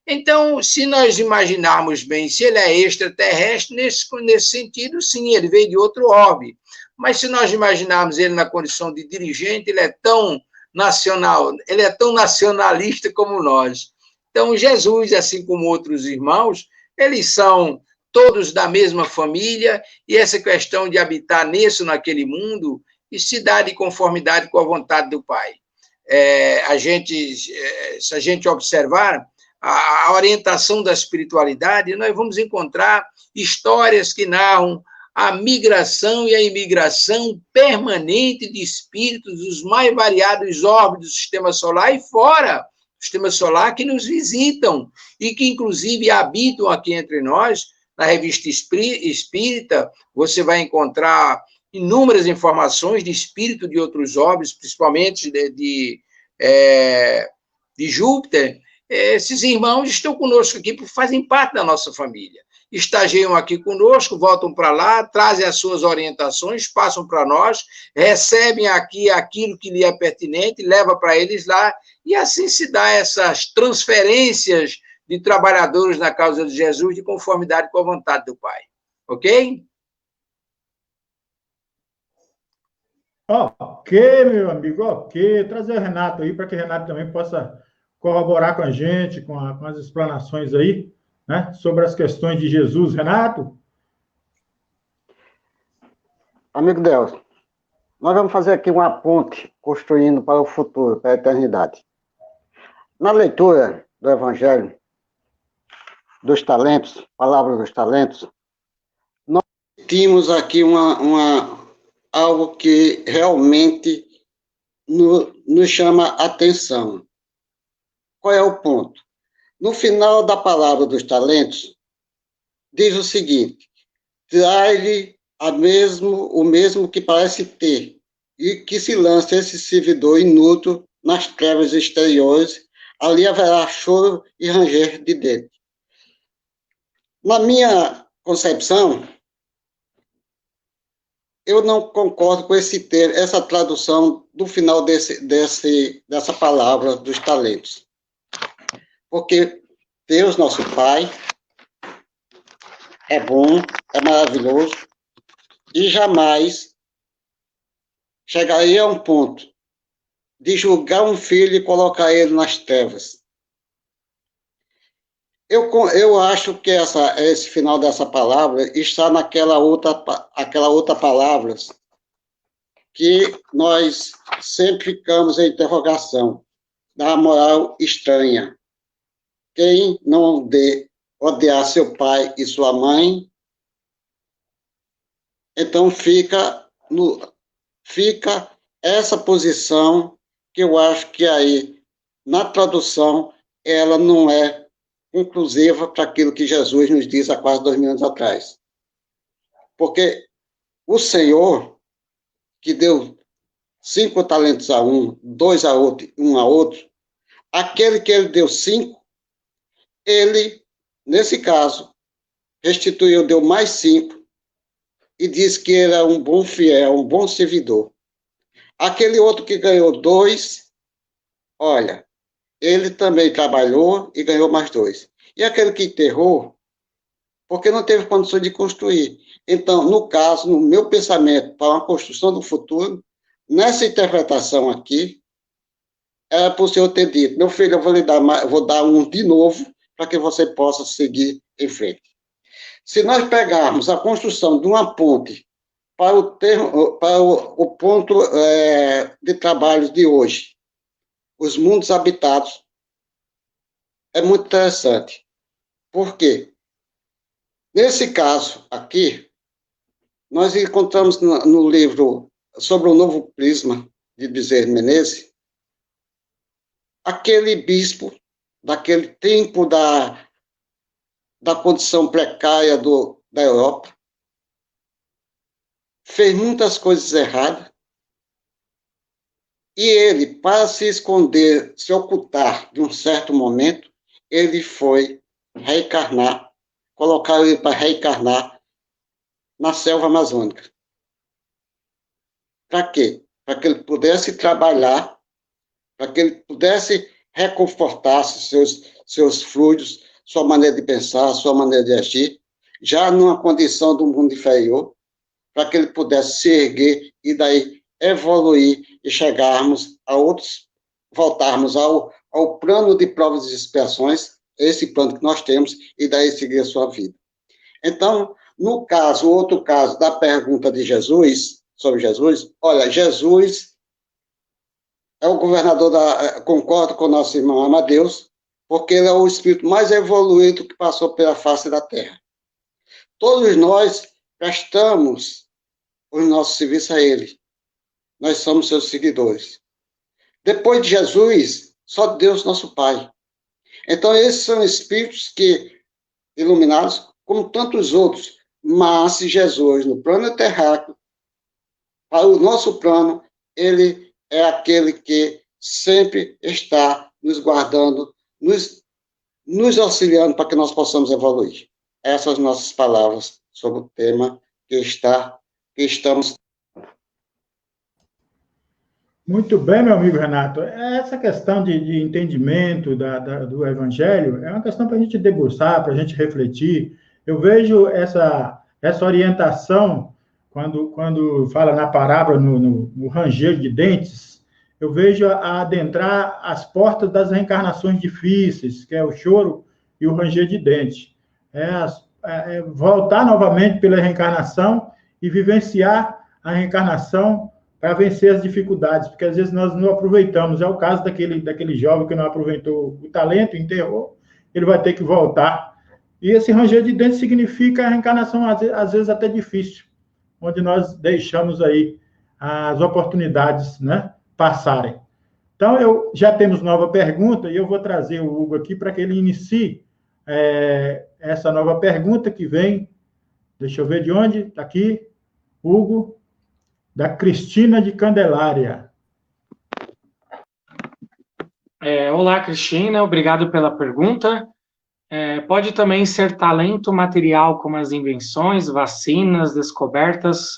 Então, se nós imaginarmos bem, se ele é extraterrestre, nesse sentido, sim, ele veio de outro orbe. Mas se nós imaginarmos ele na condição de dirigente, ele é tão nacionalista como nós. Então, Jesus, assim como outros irmãos, eles são todos da mesma família, e essa questão de habitar nesse ou naquele mundo, e se dá de conformidade com a vontade do Pai. Se a gente observar a orientação da espiritualidade, nós vamos encontrar histórias que narram a migração e a imigração permanente de espíritos dos mais variados orbes do sistema solar e fora do sistema solar, que nos visitam e que, inclusive, habitam aqui entre nós. Na revista Espírita, você vai encontrar inúmeras informações de espírito de outros orbes, principalmente de Júpiter. Esses irmãos estão conosco aqui porque fazem parte da nossa família. Estagiam aqui conosco, voltam para lá, trazem as suas orientações, passam para nós, recebem aqui aquilo que lhe é pertinente, leva para eles lá, e assim se dá essas transferências de trabalhadores na causa de Jesus de conformidade com a vontade do Pai. Ok? Ok, meu amigo, ok. Trazer o Renato aí para que o Renato também possa corroborar com a gente, com as explanações aí, né, sobre as questões de Jesus. Renato? Amigo Deus, nós vamos fazer aqui uma ponte construindo para o futuro, para a eternidade. Na leitura do Evangelho dos Talentos, Palavra dos Talentos, nós tínhamos aqui algo que realmente nos chama a atenção. Qual é o ponto? No final da Palavra dos Talentos, diz o seguinte: trai-lhe o mesmo que parece ter, e que se lance esse servidor inútil nas trevas exteriores, ali haverá choro e ranger de dente. Na minha concepção, eu não concordo com essa tradução do final dessa palavra dos talentos. Porque Deus, nosso Pai, é bom, é maravilhoso, e jamais chegaria a um ponto de julgar um filho e colocar ele nas trevas. Eu acho que esse final dessa palavra está naquela outra palavra que nós sempre ficamos em interrogação, da moral estranha. Quem não odiar seu pai e sua mãe, então fica essa posição que eu acho que aí, na tradução, ela não é inclusiva para aquilo que Jesus nos diz há quase 2000 anos atrás. Porque o Senhor, que deu 5 talentos a um, 2 a outro, 1 a outro, aquele que ele deu 5, ele, nesse caso, restituiu, deu mais 5, e disse que era um bom fiel, um bom servidor. Aquele outro que ganhou 2, olha, ele também trabalhou e ganhou mais 2. E aquele que enterrou, porque não teve condições de construir. Então, no caso, no meu pensamento, para uma construção do futuro, nessa interpretação aqui, era para o Senhor ter dito: meu filho, eu vou dar um de novo, para que você possa seguir em frente. Se nós pegarmos a construção de uma ponte para o ponto de trabalho de hoje, os mundos habitados, é muito interessante. Por quê? Nesse caso aqui, nós encontramos no livro sobre o Novo Prisma, de Bezerra de Menezes, aquele bispo daquele tempo da condição precária da Europa, fez muitas coisas erradas, E ele, para se esconder, se ocultar de um certo momento, ele foi reencarnar, colocaram ele para reencarnar na selva amazônica. Para quê? Para que ele pudesse trabalhar, para que ele pudesse reconfortar seus fluidos, sua maneira de pensar, sua maneira de agir, já numa condição do mundo inferior, para que ele pudesse se erguer e daí evoluir e chegarmos a outros, voltarmos ao plano de provas e expiações, esse plano que nós temos, e daí seguir a sua vida. Então, no caso, outro caso da pergunta de Jesus, sobre Jesus, olha, Jesus é o governador concordo com o nosso irmão Amadeus, porque ele é o espírito mais evoluído que passou pela face da Terra. Todos nós prestamos o nosso serviço a ele. Nós somos seus seguidores. Depois de Jesus, só Deus, nosso Pai. Então, esses são espíritos que, iluminados, como tantos outros, mas Jesus, no plano terráqueo, para o nosso plano, ele é aquele que sempre está nos guardando, nos auxiliando para que nós possamos evoluir. Essas são as nossas palavras sobre o tema que estamos. Muito bem, meu amigo Renato. Essa questão de entendimento do Evangelho é uma questão para a gente debruçar, para a gente refletir. Eu vejo essa orientação quando fala na parábola, no ranger de dentes, eu vejo a adentrar as portas das reencarnações difíceis, que é o choro e o ranger de dentes. Voltar novamente pela reencarnação e vivenciar a reencarnação para vencer as dificuldades, porque às vezes nós não aproveitamos. É o caso daquele jovem que não aproveitou o talento, enterrou, ele vai ter que voltar. E esse ranger de dentes significa a reencarnação, às vezes até difícil, onde nós deixamos aí as oportunidades, né, passarem. Então, já temos nova pergunta, e eu vou trazer o Hugo aqui para que ele inicie essa nova pergunta que vem. Deixa eu ver de onde, está aqui, Hugo, da Cristina de Candelária. Olá, Cristina, obrigado pela pergunta. Pode também ser talento material, como as invenções, vacinas, descobertas,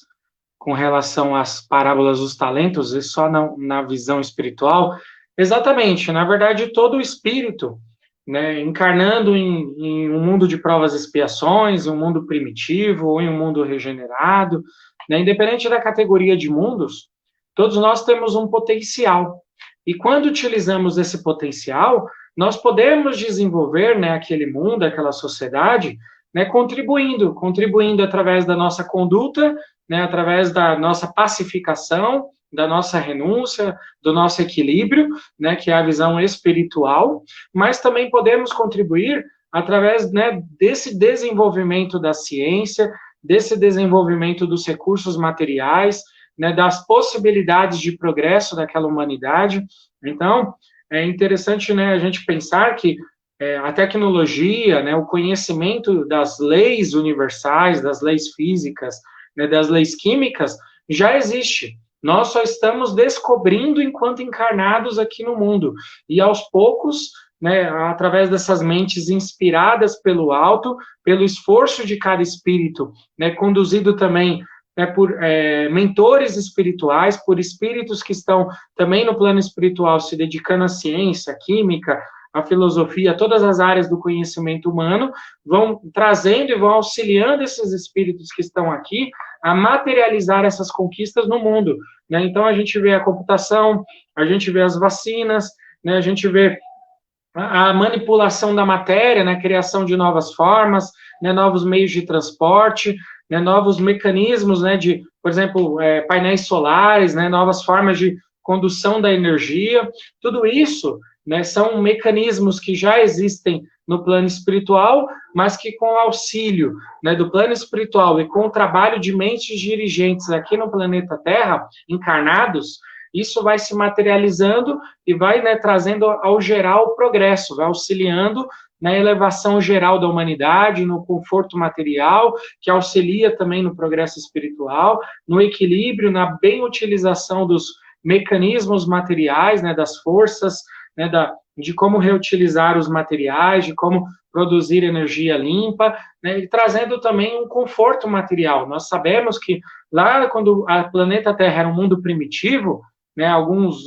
com relação às parábolas dos talentos, e só na visão espiritual? Exatamente, na verdade, todo o espírito, né, encarnando em um mundo de provas e expiações, em um mundo primitivo ou em um mundo regenerado, né, independente da categoria de mundos, todos nós temos um potencial. E quando utilizamos esse potencial, nós podemos desenvolver, né, aquele mundo, aquela sociedade, né, contribuindo através da nossa conduta, né, através da nossa pacificação, da nossa renúncia, do nosso equilíbrio, né, que é a visão espiritual, mas também podemos contribuir através, né, desse desenvolvimento da ciência, desse desenvolvimento dos recursos materiais, né, das possibilidades de progresso daquela humanidade. Então, é interessante, né, a gente pensar que a tecnologia, né, o conhecimento das leis universais, das leis físicas, né, das leis químicas, já existe. Nós só estamos descobrindo enquanto encarnados aqui no mundo. E aos poucos, né, através dessas mentes inspiradas pelo alto, pelo esforço de cada espírito, né, conduzido também, né, por mentores espirituais, por espíritos que estão também no plano espiritual se dedicando à ciência, à química, à filosofia, a todas as áreas do conhecimento humano, vão trazendo e vão auxiliando esses espíritos que estão aqui a materializar essas conquistas no mundo, né? Então, a gente vê a computação, a gente vê as vacinas, né, a gente vê a manipulação da matéria, né, a criação de novas formas, né, novos meios de transporte, né, novos mecanismos, né, de, por exemplo, painéis solares, né, novas formas de condução da energia. Tudo isso, né, são mecanismos que já existem no plano espiritual, mas que com o auxílio, né, do plano espiritual e com o trabalho de mentes dirigentes aqui no planeta Terra, encarnados, isso vai se materializando e vai, né, trazendo ao geral o progresso, vai auxiliando na elevação geral da humanidade, no conforto material, que auxilia também no progresso espiritual, no equilíbrio, na bem utilização dos mecanismos materiais, né, das forças, né, de como reutilizar os materiais, de como produzir energia limpa, né, e trazendo também um conforto material. Nós sabemos que lá, quando o planeta Terra era um mundo primitivo, né, alguns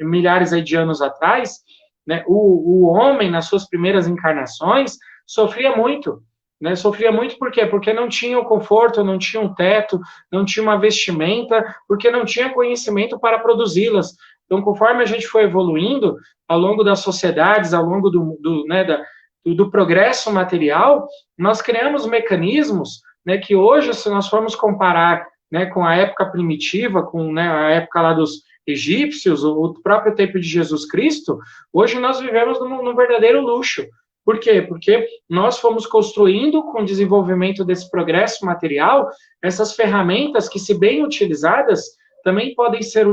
milhares de anos atrás, né, o homem, nas suas primeiras encarnações, sofria muito. Né, sofria muito por quê? Porque não tinha o conforto, não tinha um teto, não tinha uma vestimenta, porque não tinha conhecimento para produzi-las. Então, conforme a gente foi evoluindo ao longo das sociedades, ao longo do progresso material, nós criamos mecanismos, né, que hoje, se nós formos comparar, né, com a época primitiva, com, né, a época lá dos egípcios, o próprio tempo de Jesus Cristo, hoje nós vivemos num verdadeiro luxo. Por quê? Porque nós fomos construindo, com o desenvolvimento desse progresso material, essas ferramentas que, se bem utilizadas, também podem ser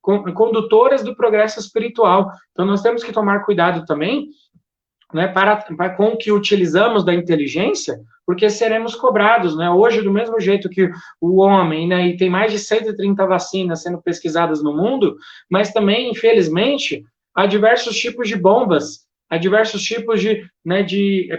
condutoras do progresso espiritual. Então, nós temos que tomar cuidado também, né, com o que utilizamos da inteligência, porque seremos cobrados, né? Hoje, do mesmo jeito que o homem, né, e tem mais de 130 vacinas sendo pesquisadas no mundo, mas também, infelizmente, há diversos tipos de bombas, há diversos tipos de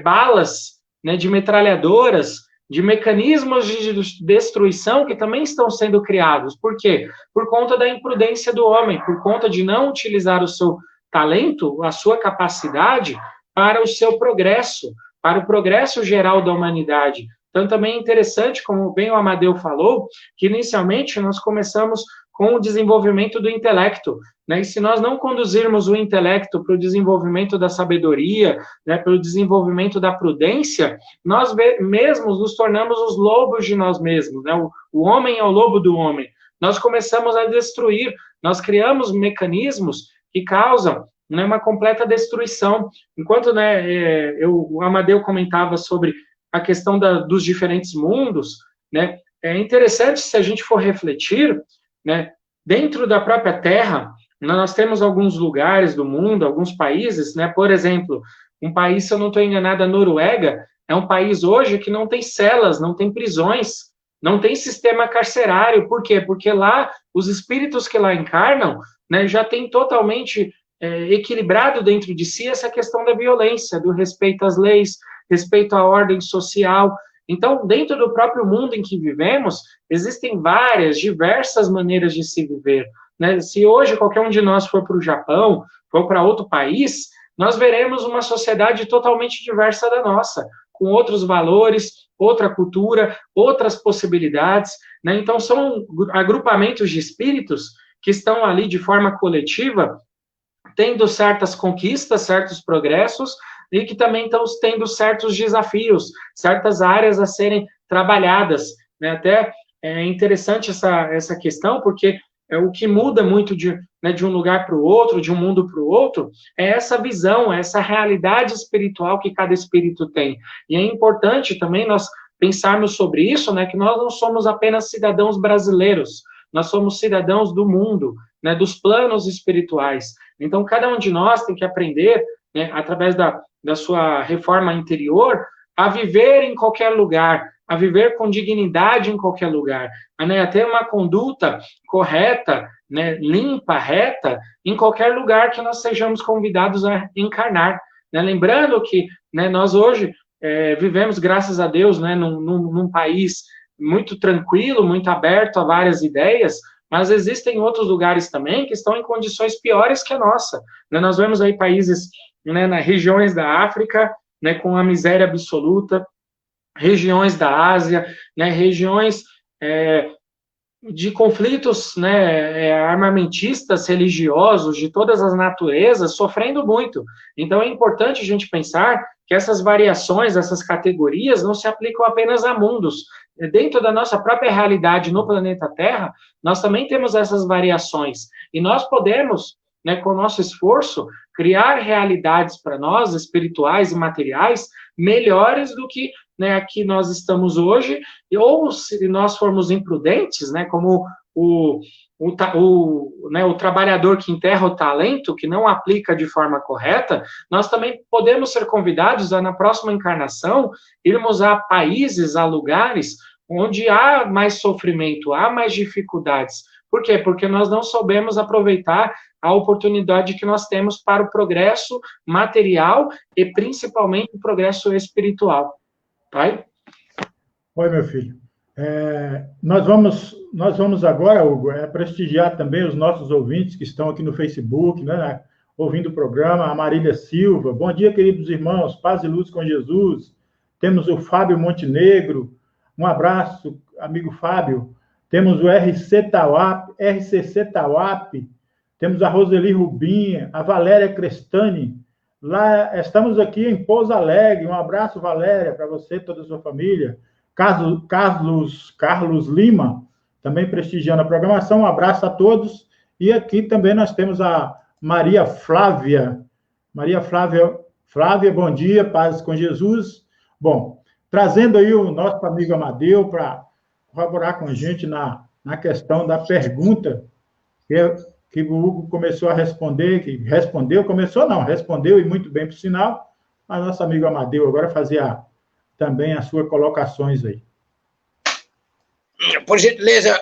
balas, né, de metralhadoras, de mecanismos de destruição que também estão sendo criados. Por quê? Por conta da imprudência do homem, por conta de não utilizar o seu talento, a sua capacidade para o seu progresso, para o progresso geral da humanidade. Então, também é interessante, como bem o Amadeu falou, que inicialmente nós começamos com o desenvolvimento do intelecto, né? E se nós não conduzirmos o intelecto para o desenvolvimento da sabedoria, né, para o desenvolvimento da prudência, nós mesmos nos tornamos os lobos de nós mesmos, né? O homem é o lobo do homem. Nós começamos a destruir, nós criamos mecanismos que causam, né, uma completa destruição. Enquanto, né, o Amadeu comentava sobre a questão dos diferentes mundos, né, é interessante, se a gente for refletir, né, dentro da própria Terra, nós temos alguns lugares do mundo, alguns países, né, por exemplo, um país, se eu não estou enganado, a Noruega, é um país hoje que não tem celas, não tem prisões, não tem sistema carcerário. Por quê? Porque lá, os espíritos que lá encarnam, né, já tem totalmente equilibrado dentro de si essa questão da violência, do respeito às leis, respeito à ordem social. Então, dentro do próprio mundo em que vivemos, existem diversas maneiras de se viver, né? Se hoje qualquer um de nós for para o Japão, for para outro país, nós veremos uma sociedade totalmente diversa da nossa, com outros valores, outra cultura, outras possibilidades, né? Então, são agrupamentos de espíritos que estão ali de forma coletiva, tendo certas conquistas, certos progressos, e que também estão tendo certos desafios, certas áreas a serem trabalhadas, né? Até é interessante essa questão, porque o que muda muito de um lugar para o outro, de um mundo para o outro, é essa visão, é essa realidade espiritual que cada espírito tem. E é importante também nós pensarmos sobre isso, né, que nós não somos apenas cidadãos brasileiros, nós somos cidadãos do mundo, né, dos planos espirituais. Então, cada um de nós tem que aprender, né, através da sua reforma interior, a viver em qualquer lugar, a viver com dignidade em qualquer lugar, né, a ter uma conduta correta, né, limpa, reta, em qualquer lugar que nós sejamos convidados a encarnar. Né? Lembrando que, né, nós hoje vivemos, graças a Deus, né, num país muito tranquilo, muito aberto a várias ideias, mas existem outros lugares também que estão em condições piores que a nossa. Né? Nós vemos aí países, né, nas regiões da África, né, com a miséria absoluta, regiões da Ásia, né, regiões de conflitos, né, armamentistas, religiosos, de todas as naturezas, sofrendo muito. Então, é importante a gente pensar que essas variações, essas categorias, não se aplicam apenas a mundos. Dentro da nossa própria realidade no planeta Terra, nós também temos essas variações. E nós podemos, né, com o nosso esforço, criar realidades para nós, espirituais e materiais, melhores do que, né, aqui nós estamos hoje, ou se nós formos imprudentes, né, como o trabalhador que enterra o talento, que não aplica de forma correta, nós também podemos ser convidados a, na próxima encarnação, irmos a países, a lugares onde há mais sofrimento, há mais dificuldades, Por quê? Porque nós não soubemos aproveitar a oportunidade que nós temos para o progresso material e principalmente o progresso espiritual. Pai? Oi, meu filho. Nós vamos agora, Hugo, prestigiar também os nossos ouvintes que estão aqui no Facebook, né, ouvindo o programa. A Marília Silva. Bom dia, queridos irmãos. Paz e luz com Jesus. Temos o Fábio Montenegro. Um abraço, amigo Fábio. Temos o RCC Tauap. Temos a Roseli Rubinha, a Valéria Crestani. Lá, estamos aqui em Pouso Alegre. Um abraço, Valéria, para você e toda a sua família. Carlos Lima, também prestigiando a programação. Um abraço a todos. E aqui também nós temos a Maria Flávia. Flávia, bom dia, paz com Jesus. Bom, trazendo aí o nosso amigo Amadeu para corroborar com a gente na questão da pergunta que o Hugo começou a responder, respondeu e muito bem, por sinal. A nosso amigo Amadeu agora fazia também as suas colocações aí. Por gentileza,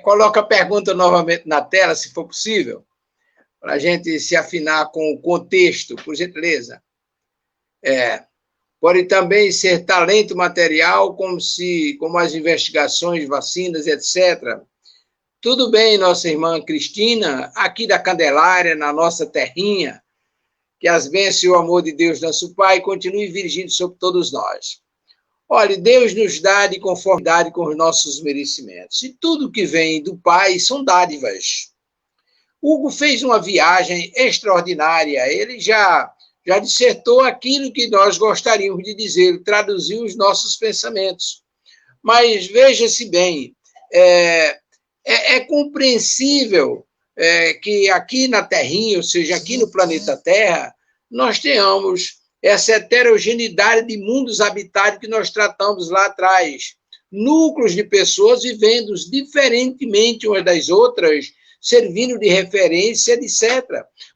coloca a pergunta novamente na tela, se for possível, para a gente se afinar com o contexto, por gentileza. Pode também ser talento material, como as investigações, vacinas, etc. Tudo bem, nossa irmã Cristina, aqui da Candelária, na nossa terrinha, que as bênçãos e o amor de Deus, nosso Pai, continue dirigindo sobre todos nós. Olha, Deus nos dá de conformidade com os nossos merecimentos. E tudo que vem do Pai são dádivas. Hugo fez uma viagem extraordinária. Ele já dissertou aquilo que nós gostaríamos de dizer, ele traduziu os nossos pensamentos. Mas veja-se bem, é compreensível que aqui na Terrinha, ou seja, aqui no planeta Terra, nós tenhamos essa heterogeneidade de mundos habitados que nós tratamos lá atrás. Núcleos de pessoas vivendo diferentemente umas das outras, servindo de referência, etc.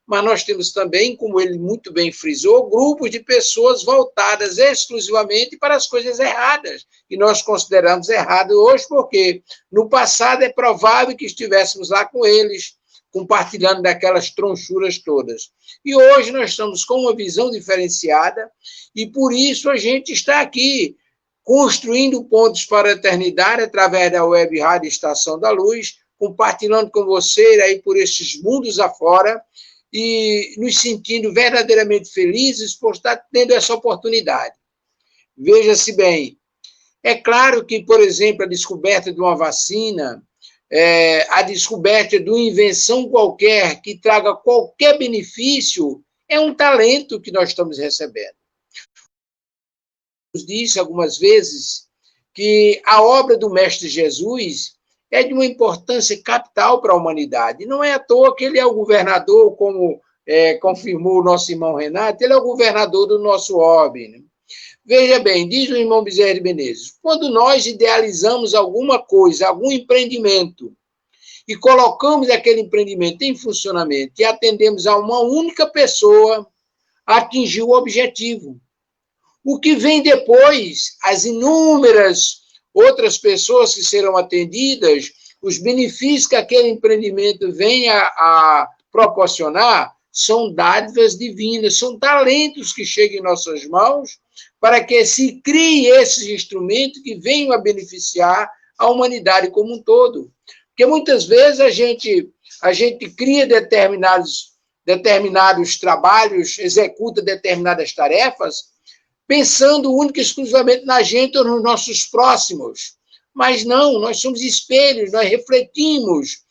Mas nós temos também, como ele muito bem frisou, grupos de pessoas voltadas exclusivamente para as coisas erradas, que nós consideramos errado hoje, porque no passado é provável que estivéssemos lá com eles, compartilhando daquelas tronchuras todas. E hoje nós estamos com uma visão diferenciada e por isso a gente está aqui construindo pontos para a eternidade através da Web Rádio Estação da Luz, compartilhando com você aí por esses mundos afora e nos sentindo verdadeiramente felizes por estar tendo essa oportunidade. Veja-se bem, é claro que, por exemplo, a descoberta de uma vacina, a descoberta de uma invenção qualquer que traga qualquer benefício é um talento que nós estamos recebendo. Eu disse algumas vezes que a obra do Mestre Jesus é de uma importância capital para a humanidade. Não é à toa que ele é o governador, como confirmou o nosso irmão Renato, ele é o governador do nosso orbe, né? Veja bem, diz o irmão Bezerra de Menezes, quando nós idealizamos alguma coisa, algum empreendimento, e colocamos aquele empreendimento em funcionamento e atendemos a uma única pessoa, atingiu o objetivo. O que vem depois, as inúmeras outras pessoas que serão atendidas, os benefícios que aquele empreendimento vem a proporcionar, são dádivas divinas, são talentos que chegam em nossas mãos para que se crie esses instrumentos que venham a beneficiar a humanidade como um todo. Porque muitas vezes a gente cria determinados trabalhos, executa determinadas tarefas, pensando única e exclusivamente na gente ou nos nossos próximos. Mas não, nós somos espelhos, nós refletimos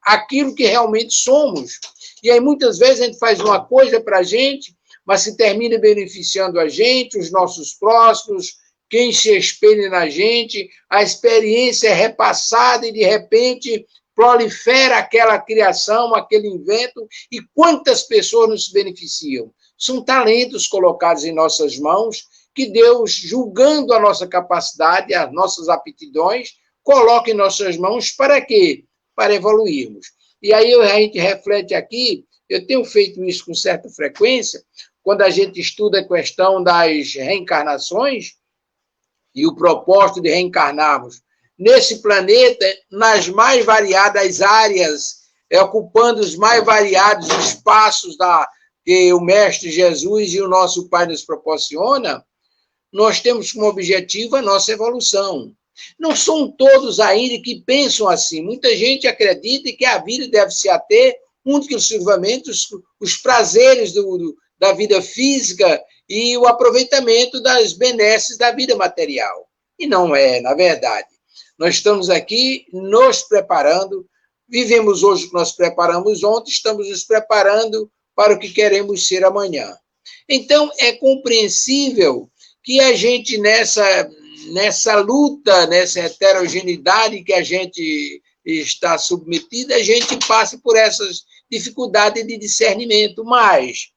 aquilo que realmente somos. E aí, muitas vezes, a gente faz uma coisa para a gente, mas se termina beneficiando a gente, os nossos próximos, quem se espelha na gente, a experiência é repassada e, de repente, prolifera aquela criação, aquele invento, e quantas pessoas nos beneficiam? São talentos colocados em nossas mãos, que Deus, julgando a nossa capacidade, as nossas aptidões, coloca em nossas mãos para quê? Para evoluirmos. E aí a gente reflete aqui, eu tenho feito isso com certa frequência, quando a gente estuda a questão das reencarnações, e o propósito de reencarnarmos nesse planeta nas mais variadas áreas, ocupando os mais variados espaços que o Mestre Jesus e o nosso Pai nos proporciona, nós temos como objetivo a nossa evolução. Não são todos ainda que pensam assim. Muita gente acredita que a vida deve se ater exclusivamente os prazeres da vida física e o aproveitamento das benesses da vida material. E não é, na verdade. Nós estamos aqui nos preparando, vivemos hoje o que nós preparamos ontem, estamos nos preparando para o que queremos ser amanhã. Então, é compreensível que a gente, nessa luta, nessa heterogeneidade que a gente está submetida, a gente passe por essas dificuldades de discernimento, mas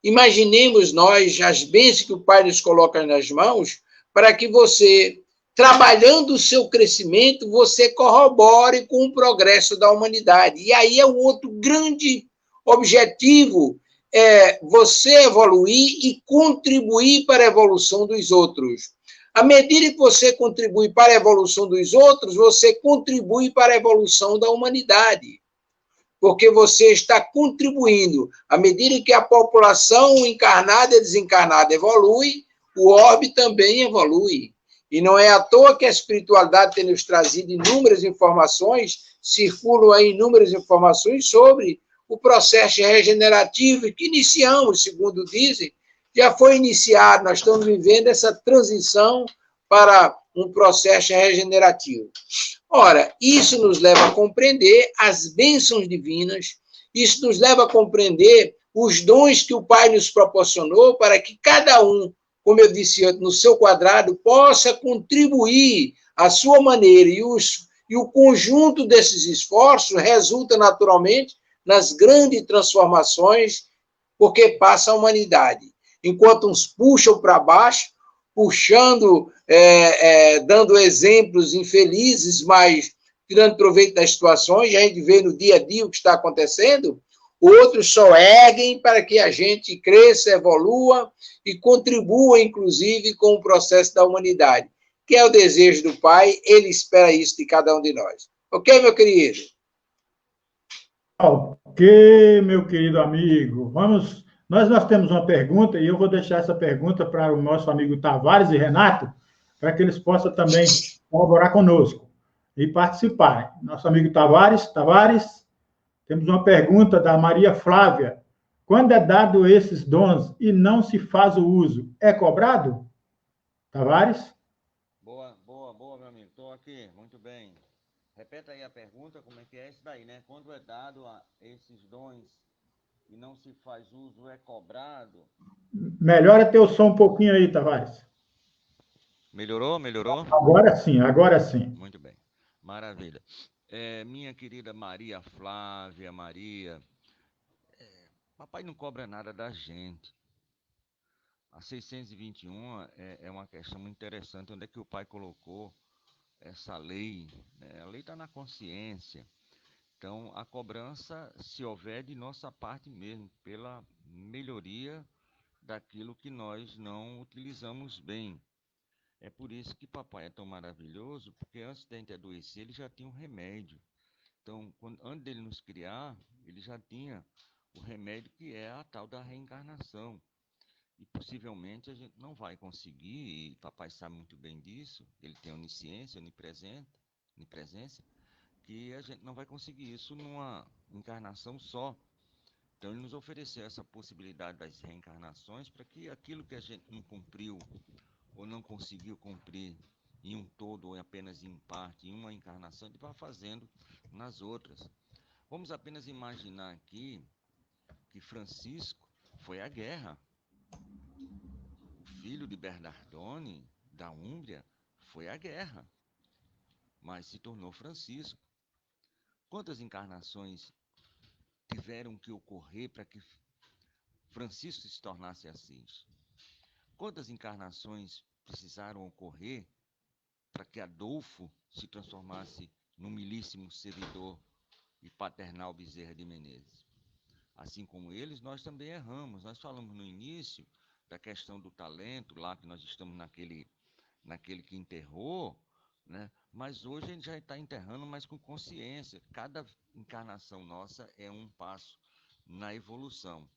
imaginemos nós as bênçãos que o Pai nos coloca nas mãos para que você, trabalhando o seu crescimento, você corrobore com o progresso da humanidade. E aí é o outro grande objetivo, é você evoluir e contribuir para a evolução dos outros. À medida que você contribui para a evolução dos outros, você contribui para a evolução da humanidade. Porque você está contribuindo. À medida que a população encarnada e desencarnada evolui, o orbe também evolui. E não é à toa que a espiritualidade tem nos trazido inúmeras informações, circulam aí inúmeras informações sobre o processo regenerativo que iniciamos, segundo dizem, já foi iniciado, nós estamos vivendo essa transição para um processo regenerativo. Ora, isso nos leva a compreender as bênçãos divinas, isso nos leva a compreender os dons que o Pai nos proporcionou para que cada um, como eu disse antes, no seu quadrado, possa contribuir à sua maneira. E o conjunto desses esforços resulta naturalmente nas grandes transformações, porque passa a humanidade. Enquanto uns puxam para baixo, puxando, dando exemplos infelizes, mas tirando proveito das situações, a gente vê no dia a dia o que está acontecendo, outros só erguem para que a gente cresça, evolua e contribua, inclusive, com o processo da humanidade, que é o desejo do Pai, ele espera isso de cada um de nós. Ok, meu querido? Ok, meu querido amigo. Nós temos uma pergunta e eu vou deixar essa pergunta para o nosso amigo Tavares e Renato, para que eles possam também colaborar conosco e participar. Nosso amigo Tavares, temos uma pergunta da Maria Flávia. Quando é dado esses dons e não se faz o uso, é cobrado? Tavares? Boa, meu amigo. Estou aqui, muito bem. Repeta aí a pergunta, como é que é isso daí, né? Quando é dado a esses dons e não se faz uso, é cobrado? Melhora teu som um pouquinho aí, Tavares. Melhorou? Agora sim. Muito bem, maravilha. Minha querida Maria Flávia, papai não cobra nada da gente. A 621 é uma questão muito interessante. Onde é que o pai colocou essa lei? Né? A lei está na consciência. Então, a cobrança, se houver, de nossa parte mesmo, pela melhoria daquilo que nós não utilizamos bem. É por isso que papai é tão maravilhoso, porque antes da gente adoecer, ele já tinha um remédio. Então, antes dele nos criar, ele já tinha o remédio que é a tal da reencarnação. E possivelmente a gente não vai conseguir, e papai sabe muito bem disso, ele tem onisciência, onipresença, que a gente não vai conseguir isso numa encarnação só. Então ele nos ofereceu essa possibilidade das reencarnações para que aquilo que a gente não cumpriu ou não conseguiu cumprir em um todo ou apenas em parte, em uma encarnação, ele vá fazendo nas outras. Vamos apenas imaginar aqui que Francisco foi à guerra. O filho de Bernardone, da Úmbria, foi à guerra, mas se tornou Francisco. Quantas encarnações tiveram que ocorrer para que Francisco se tornasse Assis? Quantas encarnações precisaram ocorrer para que Adolfo se transformasse no milíssimo servidor e paternal Bezerra de Menezes? Assim como eles, nós também erramos. Nós falamos no início da questão do talento, lá que nós estamos naquele que enterrou, né? Mas hoje a gente já está enterrando, mas com consciência. Cada encarnação nossa é um passo na evolução.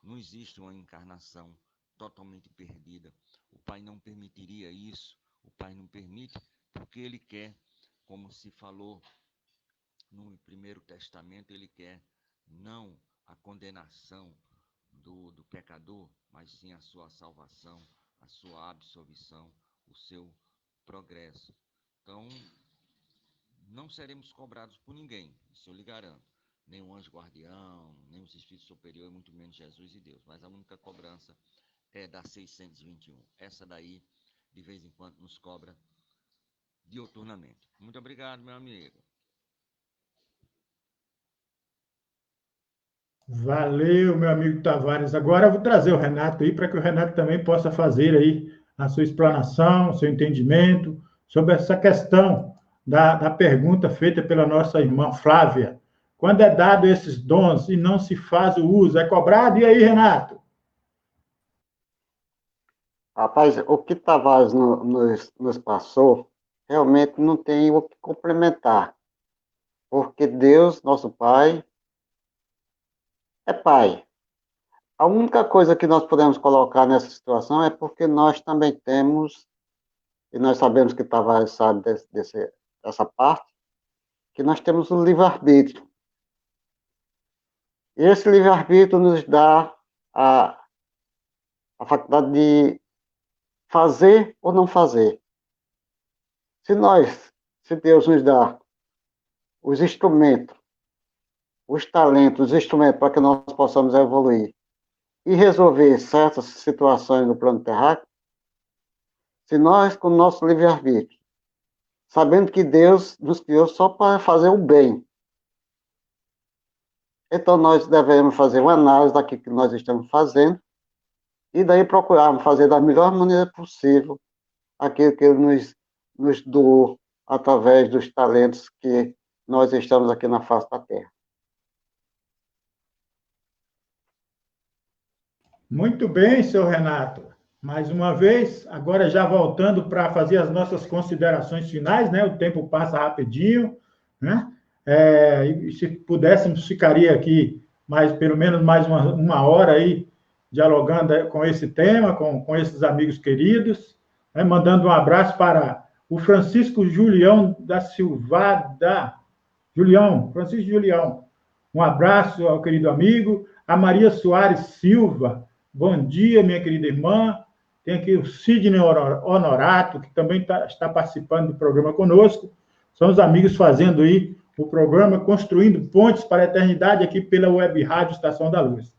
Não existe uma encarnação totalmente perdida. O Pai não permitiria isso. O Pai não permite porque Ele quer, como se falou no Primeiro Testamento, Ele quer não a condenação do pecador, mas sim a sua salvação, a sua absolvição, o seu progresso. Então, não seremos cobrados por ninguém, isso eu lhe garanto. Nem o anjo guardião, nem os espíritos superiores, muito menos Jesus e Deus. Mas a única cobrança é da 621. Essa daí, de vez em quando, nos cobra diuturnamente. Muito obrigado, meu amigo. Valeu, meu amigo Tavares. Agora eu vou trazer o Renato aí para que o Renato também possa fazer aí a sua explanação, o seu entendimento sobre essa questão da pergunta feita pela nossa irmã Flávia. Quando é dado esses dons e não se faz o uso, é cobrado? E aí, Renato? Rapaz, o que Tavares nos passou, realmente não tem o que complementar, porque Deus, nosso Pai, é Pai. A única coisa que nós podemos colocar nessa situação é porque nós também temos, e nós sabemos que Tavares sabe dessa parte, que nós temos o livre-arbítrio. E esse livre-arbítrio nos dá a faculdade de fazer ou não fazer. Se Deus nos dá os instrumentos, os talentos, os instrumentos para que nós possamos evoluir e resolver certas situações no plano terráqueo, se nós, com o nosso livre-arbítrio, sabendo que Deus nos criou só para fazer o bem, então nós devemos fazer uma análise daquilo que nós estamos fazendo e daí procurarmos fazer da melhor maneira possível aquilo que Ele nos doou através dos talentos que nós estamos aqui na face da Terra. Muito bem, seu Renato. Mais uma vez, agora já voltando para fazer as nossas considerações finais, né? O tempo passa rapidinho, né? E se pudéssemos, ficaria aqui pelo menos mais uma hora aí, dialogando com esse tema, com esses amigos queridos, né? Mandando um abraço para o Francisco Julião da Silvada. Francisco Julião. Um abraço ao querido amigo. A Maria Soares Silva. Bom dia, minha querida irmã. Tem aqui o Sidney Honorato, que também está participando do programa conosco. São os amigos fazendo aí o programa Construindo Pontes para a Eternidade aqui pela Web Rádio Estação da Luz.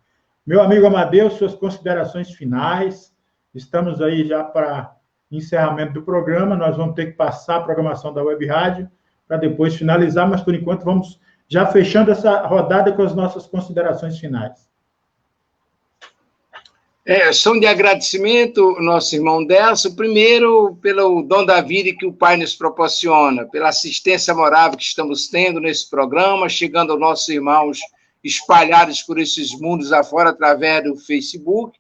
Meu amigo Amadeus, suas considerações finais. Estamos aí já para encerramento do programa. Nós vamos ter que passar a programação da Web Rádio para depois finalizar, mas por enquanto vamos já fechando essa rodada com as nossas considerações finais. Som de agradecimento, nosso irmão Delso, primeiro pelo dom da vida que o Pai nos proporciona, pela assistência moral que estamos tendo nesse programa, chegando aos nossos irmãos espalhados por esses mundos afora através do Facebook,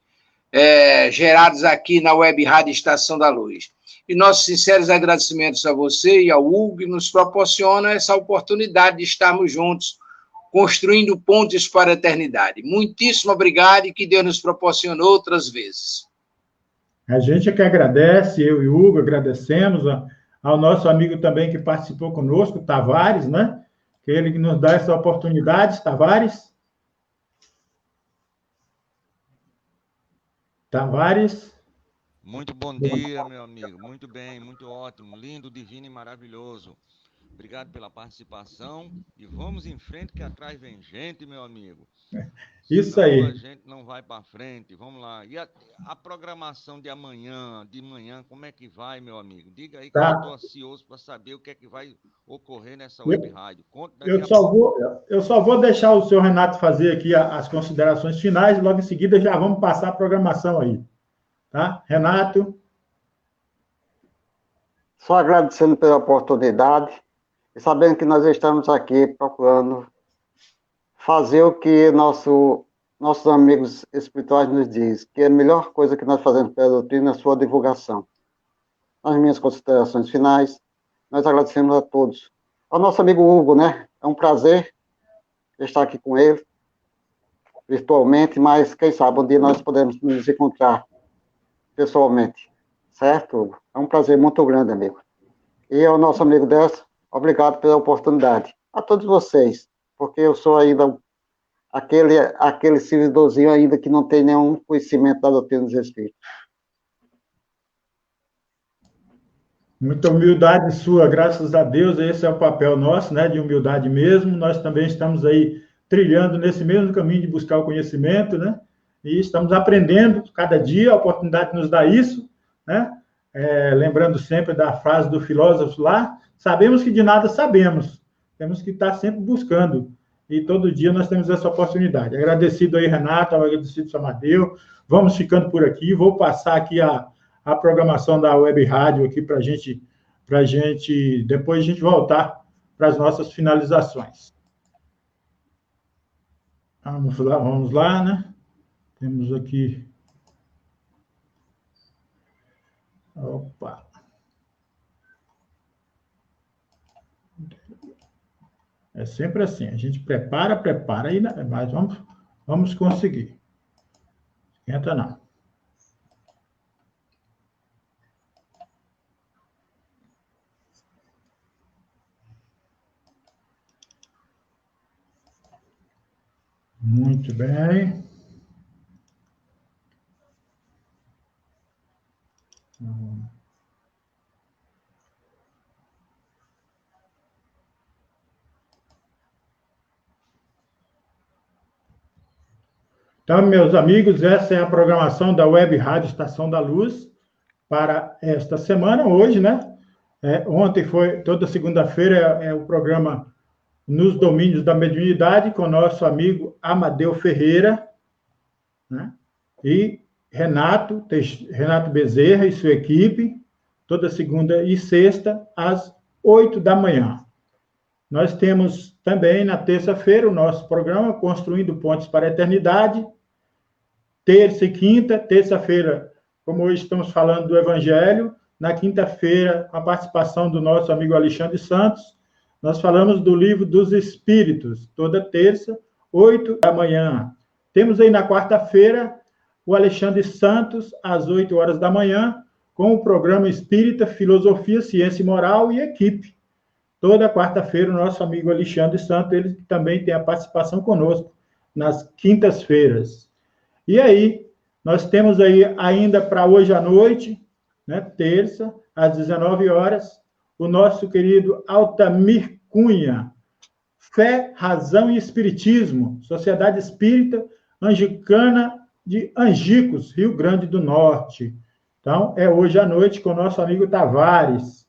gerados aqui na Web Rádio Estação da Luz. E nossos sinceros agradecimentos a você e ao Hugo, que nos proporcionam essa oportunidade de estarmos juntos, construindo pontes para a eternidade. Muitíssimo obrigado e que Deus nos proporcione outras vezes. A gente é que agradece, eu e o Hugo agradecemos ao nosso amigo também que participou conosco, Tavares, né? Que ele que nos dá essa oportunidade, Tavares. Muito bom dia, meu amigo. Muito bem, muito ótimo, lindo, divino e maravilhoso. Obrigado pela participação e vamos em frente que atrás vem gente, meu amigo. Isso senão aí. A gente não vai para frente. Vamos lá. E a programação de manhã, como é que vai, meu amigo? Diga aí que eu estou ansioso para saber o que é que vai ocorrer nessa web rádio. Eu só vou deixar o senhor Renato fazer aqui as considerações finais, logo em seguida já vamos passar a programação aí. Tá? Renato? Só agradecendo pela oportunidade e sabendo que nós estamos aqui procurando fazer o que nossos amigos espirituais nos dizem, que é a melhor coisa que nós fazemos pela doutrina é a sua divulgação. Nas minhas considerações finais, nós agradecemos a todos. Ao nosso amigo Hugo, né? É um prazer estar aqui com ele, virtualmente, mas quem sabe um dia nós podemos nos encontrar pessoalmente. Certo, Hugo? É um prazer muito grande, amigo. E ao nosso amigo Delcio, obrigado pela oportunidade. A todos vocês, porque eu sou ainda aquele servidorzinho ainda que não tem nenhum conhecimento da doutrina dos Espíritos. Muita humildade sua, graças a Deus, esse é o papel nosso, né, de humildade mesmo. Nós também estamos aí trilhando nesse mesmo caminho de buscar o conhecimento, né, e estamos aprendendo cada dia, a oportunidade nos dá isso, né, lembrando sempre da frase do filósofo lá, sabemos que de nada sabemos, temos que estar sempre buscando, e todo dia nós temos essa oportunidade. Agradecido aí, Renato, agradecido ao Amadeu, vamos ficando por aqui, vou passar aqui a programação da Web Rádio aqui para gente, depois a gente voltar para as nossas finalizações. Vamos lá, né? Temos aqui... Opa! É sempre assim, a gente prepara, mas vamos conseguir. Entra não. Muito bem. Então, meus amigos, essa é a programação da Web Rádio Estação da Luz para esta semana, hoje, né? Ontem foi, toda segunda-feira é o programa Nos Domínios da Mediunidade, com o nosso amigo Amadeu Ferreira, né? E Renato Bezerra e sua equipe, toda segunda e sexta, às 8 da manhã. Nós temos também, na terça-feira, o nosso programa Construindo Pontes para a Eternidade, terça e quinta, terça-feira, como hoje estamos falando do Evangelho, na quinta-feira, com a participação do nosso amigo Alexandre Santos, nós falamos do Livro dos Espíritos, toda terça, 8 da manhã. Temos aí na quarta-feira o Alexandre Santos, às 8 horas da manhã, com o programa Espírita, Filosofia, Ciência e Moral e Equipe. Toda quarta-feira, o nosso amigo Alexandre Santos, ele também tem a participação conosco nas quintas-feiras. E aí, nós temos aí ainda para hoje à noite, né, terça, às 19 horas, o nosso querido Altamir Cunha, Fé, Razão e Espiritismo, Sociedade Espírita Angicana de Angicos, Rio Grande do Norte. Então, é hoje à noite com o nosso amigo Tavares.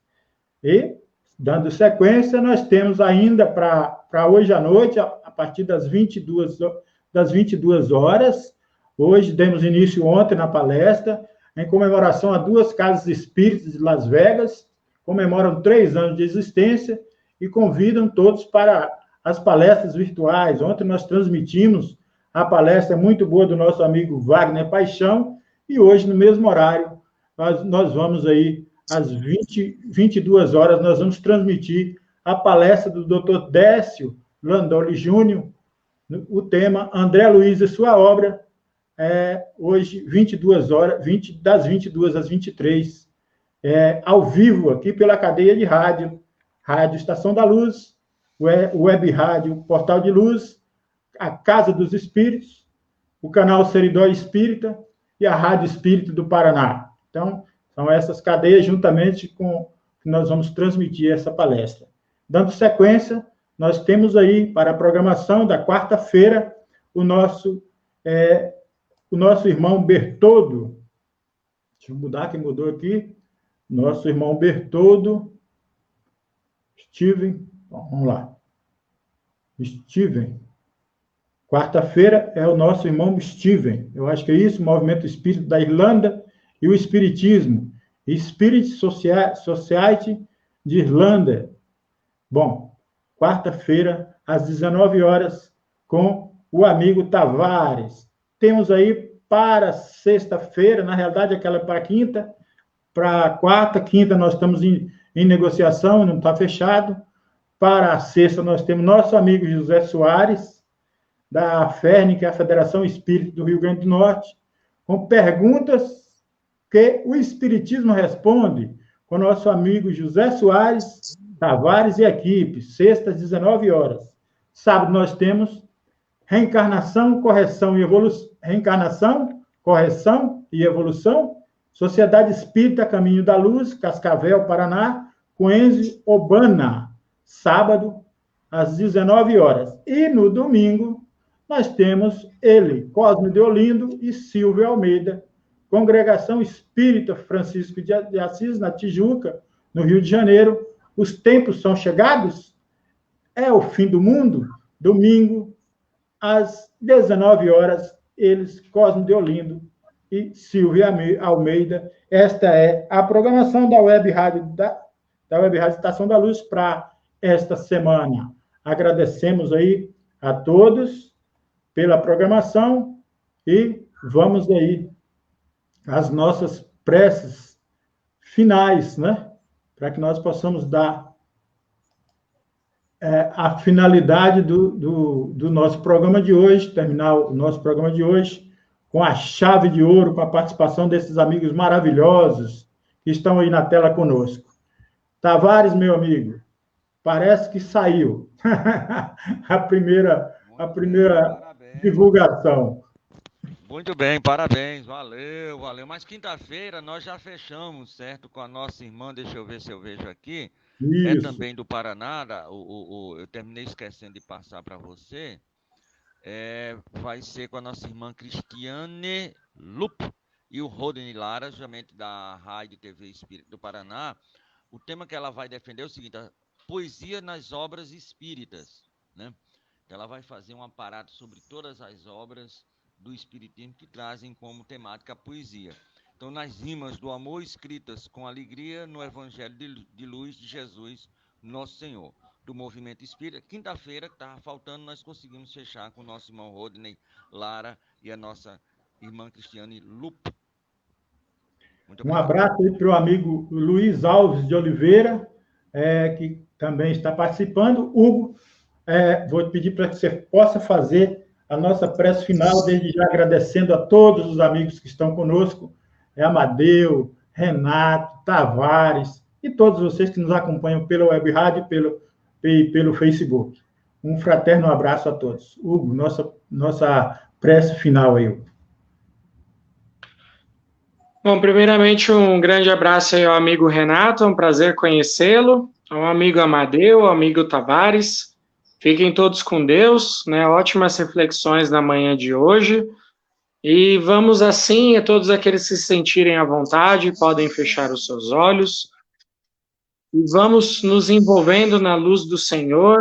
E, dando sequência, nós temos ainda para hoje à noite, a partir das 22 horas, hoje demos início ontem na palestra, em comemoração a 2 casas espíritas de Las Vegas, comemoram 3 anos de existência e convidam todos para as palestras virtuais. Ontem nós transmitimos a palestra muito boa do nosso amigo Wagner Paixão, e hoje, no mesmo horário, nós vamos aí, às 22 horas, nós vamos transmitir a palestra do Dr. Décio Landoli Júnior, o tema André Luiz e sua obra, hoje, 22 horas, das 22 às 23, ao vivo, aqui pela cadeia de rádio, Rádio Estação da Luz, Web Rádio Portal de Luz, a Casa dos Espíritos, o canal Seridó Espírita e a Rádio Espírito do Paraná. Então, são essas cadeias, juntamente com que nós vamos transmitir essa palestra. Dando sequência, nós temos aí, para a programação da quarta-feira, o nosso irmão Bertoldo. Deixa eu mudar, que mudou aqui. Nosso irmão Bertoldo. Steven. Bom, vamos lá. Steven. Quarta-feira é o nosso irmão Steven. Eu acho que é isso, o Movimento Espírita da Irlanda e o Espiritismo. Spirit Society de Irlanda. Bom, quarta-feira, às 19 horas, com o amigo Tavares. Temos aí para sexta-feira, na realidade, aquela para quinta, para quarta, quinta, nós estamos em negociação, não está fechado. Para a sexta, nós temos nosso amigo José Soares, da FERN, que é a Federação Espírita do Rio Grande do Norte, com perguntas que o Espiritismo responde, com nosso amigo José Soares, Tavares e equipe, sexta, às 19 horas. Sábado, nós temos Reencarnação, Correção e Evolução. Reencarnação, Correção e Evolução, Sociedade Espírita Caminho da Luz, Cascavel, Paraná, com Enzo Obana, sábado, às 19 horas. E no domingo, nós temos ele, Cosme de Olindo e Silvio Almeida, Congregação Espírita Francisco de Assis, na Tijuca, no Rio de Janeiro. Os tempos são chegados? É o fim do mundo? Domingo, às 19 horas, eles, Cosme de Olindo e Silvia Almeida. Esta é a programação da Web Rádio Estação da Luz para esta semana. Agradecemos aí a todos pela programação e vamos aí às nossas preces finais, né? Para que nós possamos dar a finalidade do nosso programa de hoje, terminar o nosso programa de hoje com a chave de ouro, com a participação desses amigos maravilhosos que estão aí na tela conosco. Tavares, meu amigo, parece que saiu a primeira divulgação. Muito bem, parabéns, valeu. Mas quinta-feira nós já fechamos, certo? Com a nossa irmã, deixa eu ver se eu vejo aqui. Isso. É também do Paraná, eu terminei esquecendo de passar para você. Vai ser com a nossa irmã Cristiane Lupo e o Rodney Lara, justamente da Rádio TV Espírita do Paraná. O tema que ela vai defender é o seguinte: a poesia nas obras espíritas, né? Ela vai fazer um aparato sobre todas as obras do Espiritismo que trazem como temática a poesia. Então, nas rimas do amor escritas com alegria no Evangelho de Luz de Jesus, nosso Senhor, do Movimento Espírita. Quinta-feira, que estava faltando, nós conseguimos fechar com o nosso irmão Rodney Lara e a nossa irmã Cristiane Lupo. Um abraço aí para o amigo Luiz Alves de Oliveira, que também está participando. Hugo, vou pedir para que você possa fazer a nossa prece final, desde já agradecendo a todos os amigos que estão conosco, Amadeu, Renato, Tavares e todos vocês que nos acompanham pela web rádio e pelo Facebook. Um fraterno abraço a todos. Hugo, nossa prece final aí, Hugo. Bom, primeiramente, um grande abraço aí ao amigo Renato, é um prazer conhecê-lo, ao amigo Amadeu, ao amigo Tavares. Fiquem todos com Deus, né? Ótimas reflexões na manhã de hoje. E vamos assim, a todos aqueles que se sentirem à vontade, podem fechar os seus olhos. E vamos nos envolvendo na luz do Senhor,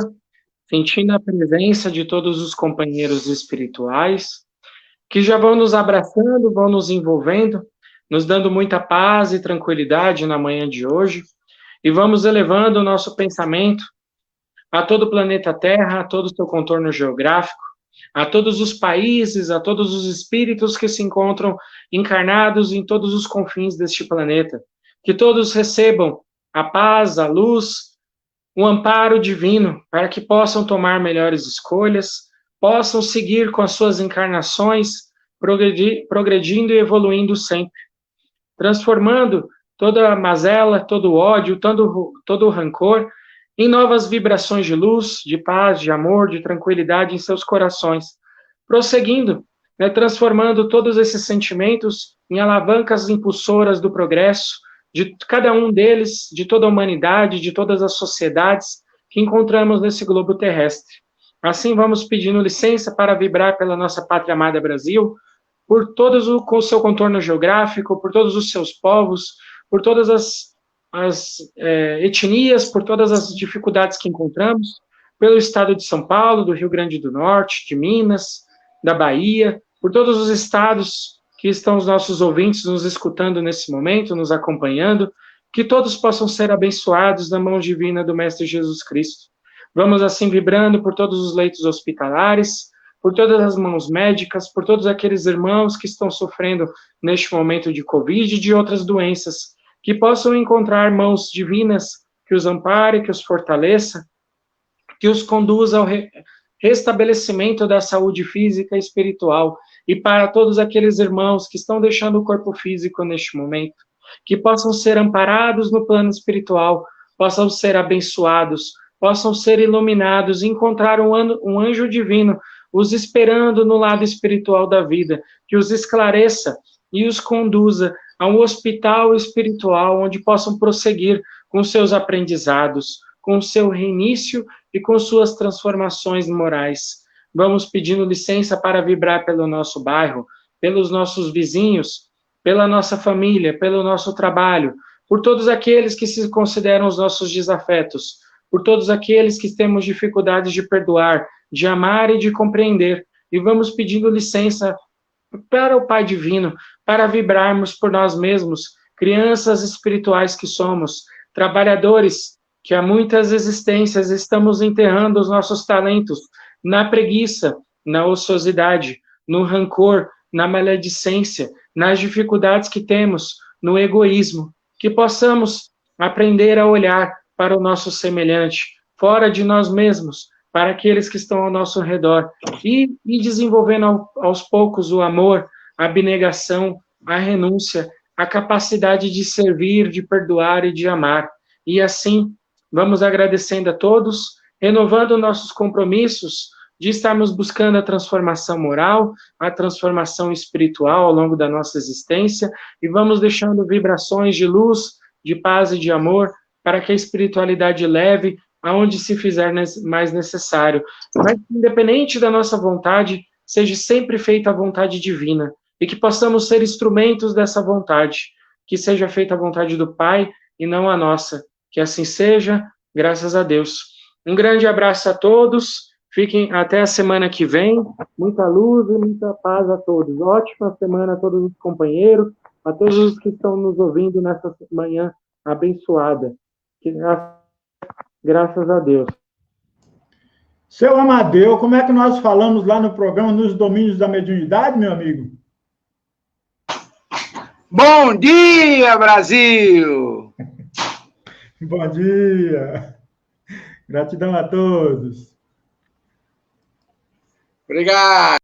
sentindo a presença de todos os companheiros espirituais, que já vão nos abraçando, vão nos envolvendo, nos dando muita paz e tranquilidade na manhã de hoje. E vamos elevando o nosso pensamento a todo o planeta Terra, a todo o seu contorno geográfico, a todos os países, a todos os espíritos que se encontram encarnados em todos os confins deste planeta. Que todos recebam a paz, a luz, o amparo divino, para que possam tomar melhores escolhas, possam seguir com as suas encarnações, progredindo e evoluindo sempre, transformando toda a mazela, todo o ódio, todo o rancor, em novas vibrações de luz, de paz, de amor, de tranquilidade em seus corações, prosseguindo, né, transformando todos esses sentimentos em alavancas impulsoras do progresso, de cada um deles, de toda a humanidade, de todas as sociedades que encontramos nesse globo terrestre. Assim, vamos pedindo licença para vibrar pela nossa pátria amada Brasil, por todos o seu contorno geográfico, por todos os seus povos, por todas as etnias, por todas as dificuldades que encontramos, pelo estado de São Paulo, do Rio Grande do Norte, de Minas, da Bahia, por todos os estados que estão os nossos ouvintes nos escutando nesse momento, nos acompanhando, que todos possam ser abençoados na mão divina do Mestre Jesus Cristo. Vamos assim vibrando por todos os leitos hospitalares, por todas as mãos médicas, por todos aqueles irmãos que estão sofrendo neste momento de Covid e de outras doenças, que possam encontrar mãos divinas que os ampare, que os fortaleça, que os conduza ao restabelecimento da saúde física e espiritual, e para todos aqueles irmãos que estão deixando o corpo físico neste momento, que possam ser amparados no plano espiritual, possam ser abençoados, possam ser iluminados, encontrar um anjo divino os esperando no lado espiritual da vida, que os esclareça e os conduza a um hospital espiritual onde possam prosseguir com seus aprendizados, com o seu reinício e com suas transformações morais. Vamos pedindo licença para vibrar pelo nosso bairro, pelos nossos vizinhos, pela nossa família, pelo nosso trabalho, por todos aqueles que se consideram os nossos desafetos, por todos aqueles que temos dificuldades de perdoar, de amar e de compreender. E vamos pedindo licença para o Pai Divino, para vibrarmos por nós mesmos, crianças espirituais que somos, trabalhadores que há muitas existências estamos enterrando os nossos talentos na preguiça, na ociosidade, no rancor, na maledicência, nas dificuldades que temos, no egoísmo, que possamos aprender a olhar para o nosso semelhante, fora de nós mesmos, para aqueles que estão ao nosso redor, e desenvolvendo aos poucos o amor, a abnegação, a renúncia, a capacidade de servir, de perdoar e de amar. E assim, vamos agradecendo a todos, renovando nossos compromissos de estarmos buscando a transformação moral, a transformação espiritual ao longo da nossa existência, e vamos deixando vibrações de luz, de paz e de amor, para que a espiritualidade leve aonde se fizer mais necessário. Mas, independente da nossa vontade, seja sempre feita a vontade divina, e que possamos ser instrumentos dessa vontade, que seja feita a vontade do Pai e não a nossa. Que assim seja, graças a Deus. Um grande abraço a todos, fiquem até a semana que vem, muita luz e muita paz a todos. Ótima semana a todos os companheiros, a todos os que estão nos ouvindo nessa manhã abençoada. Graças a Deus. Seu Amadeu, como é que nós falamos lá no programa Nos Domínios da Mediunidade, meu amigo? Bom dia, Brasil! Bom dia! Gratidão a todos. Obrigado.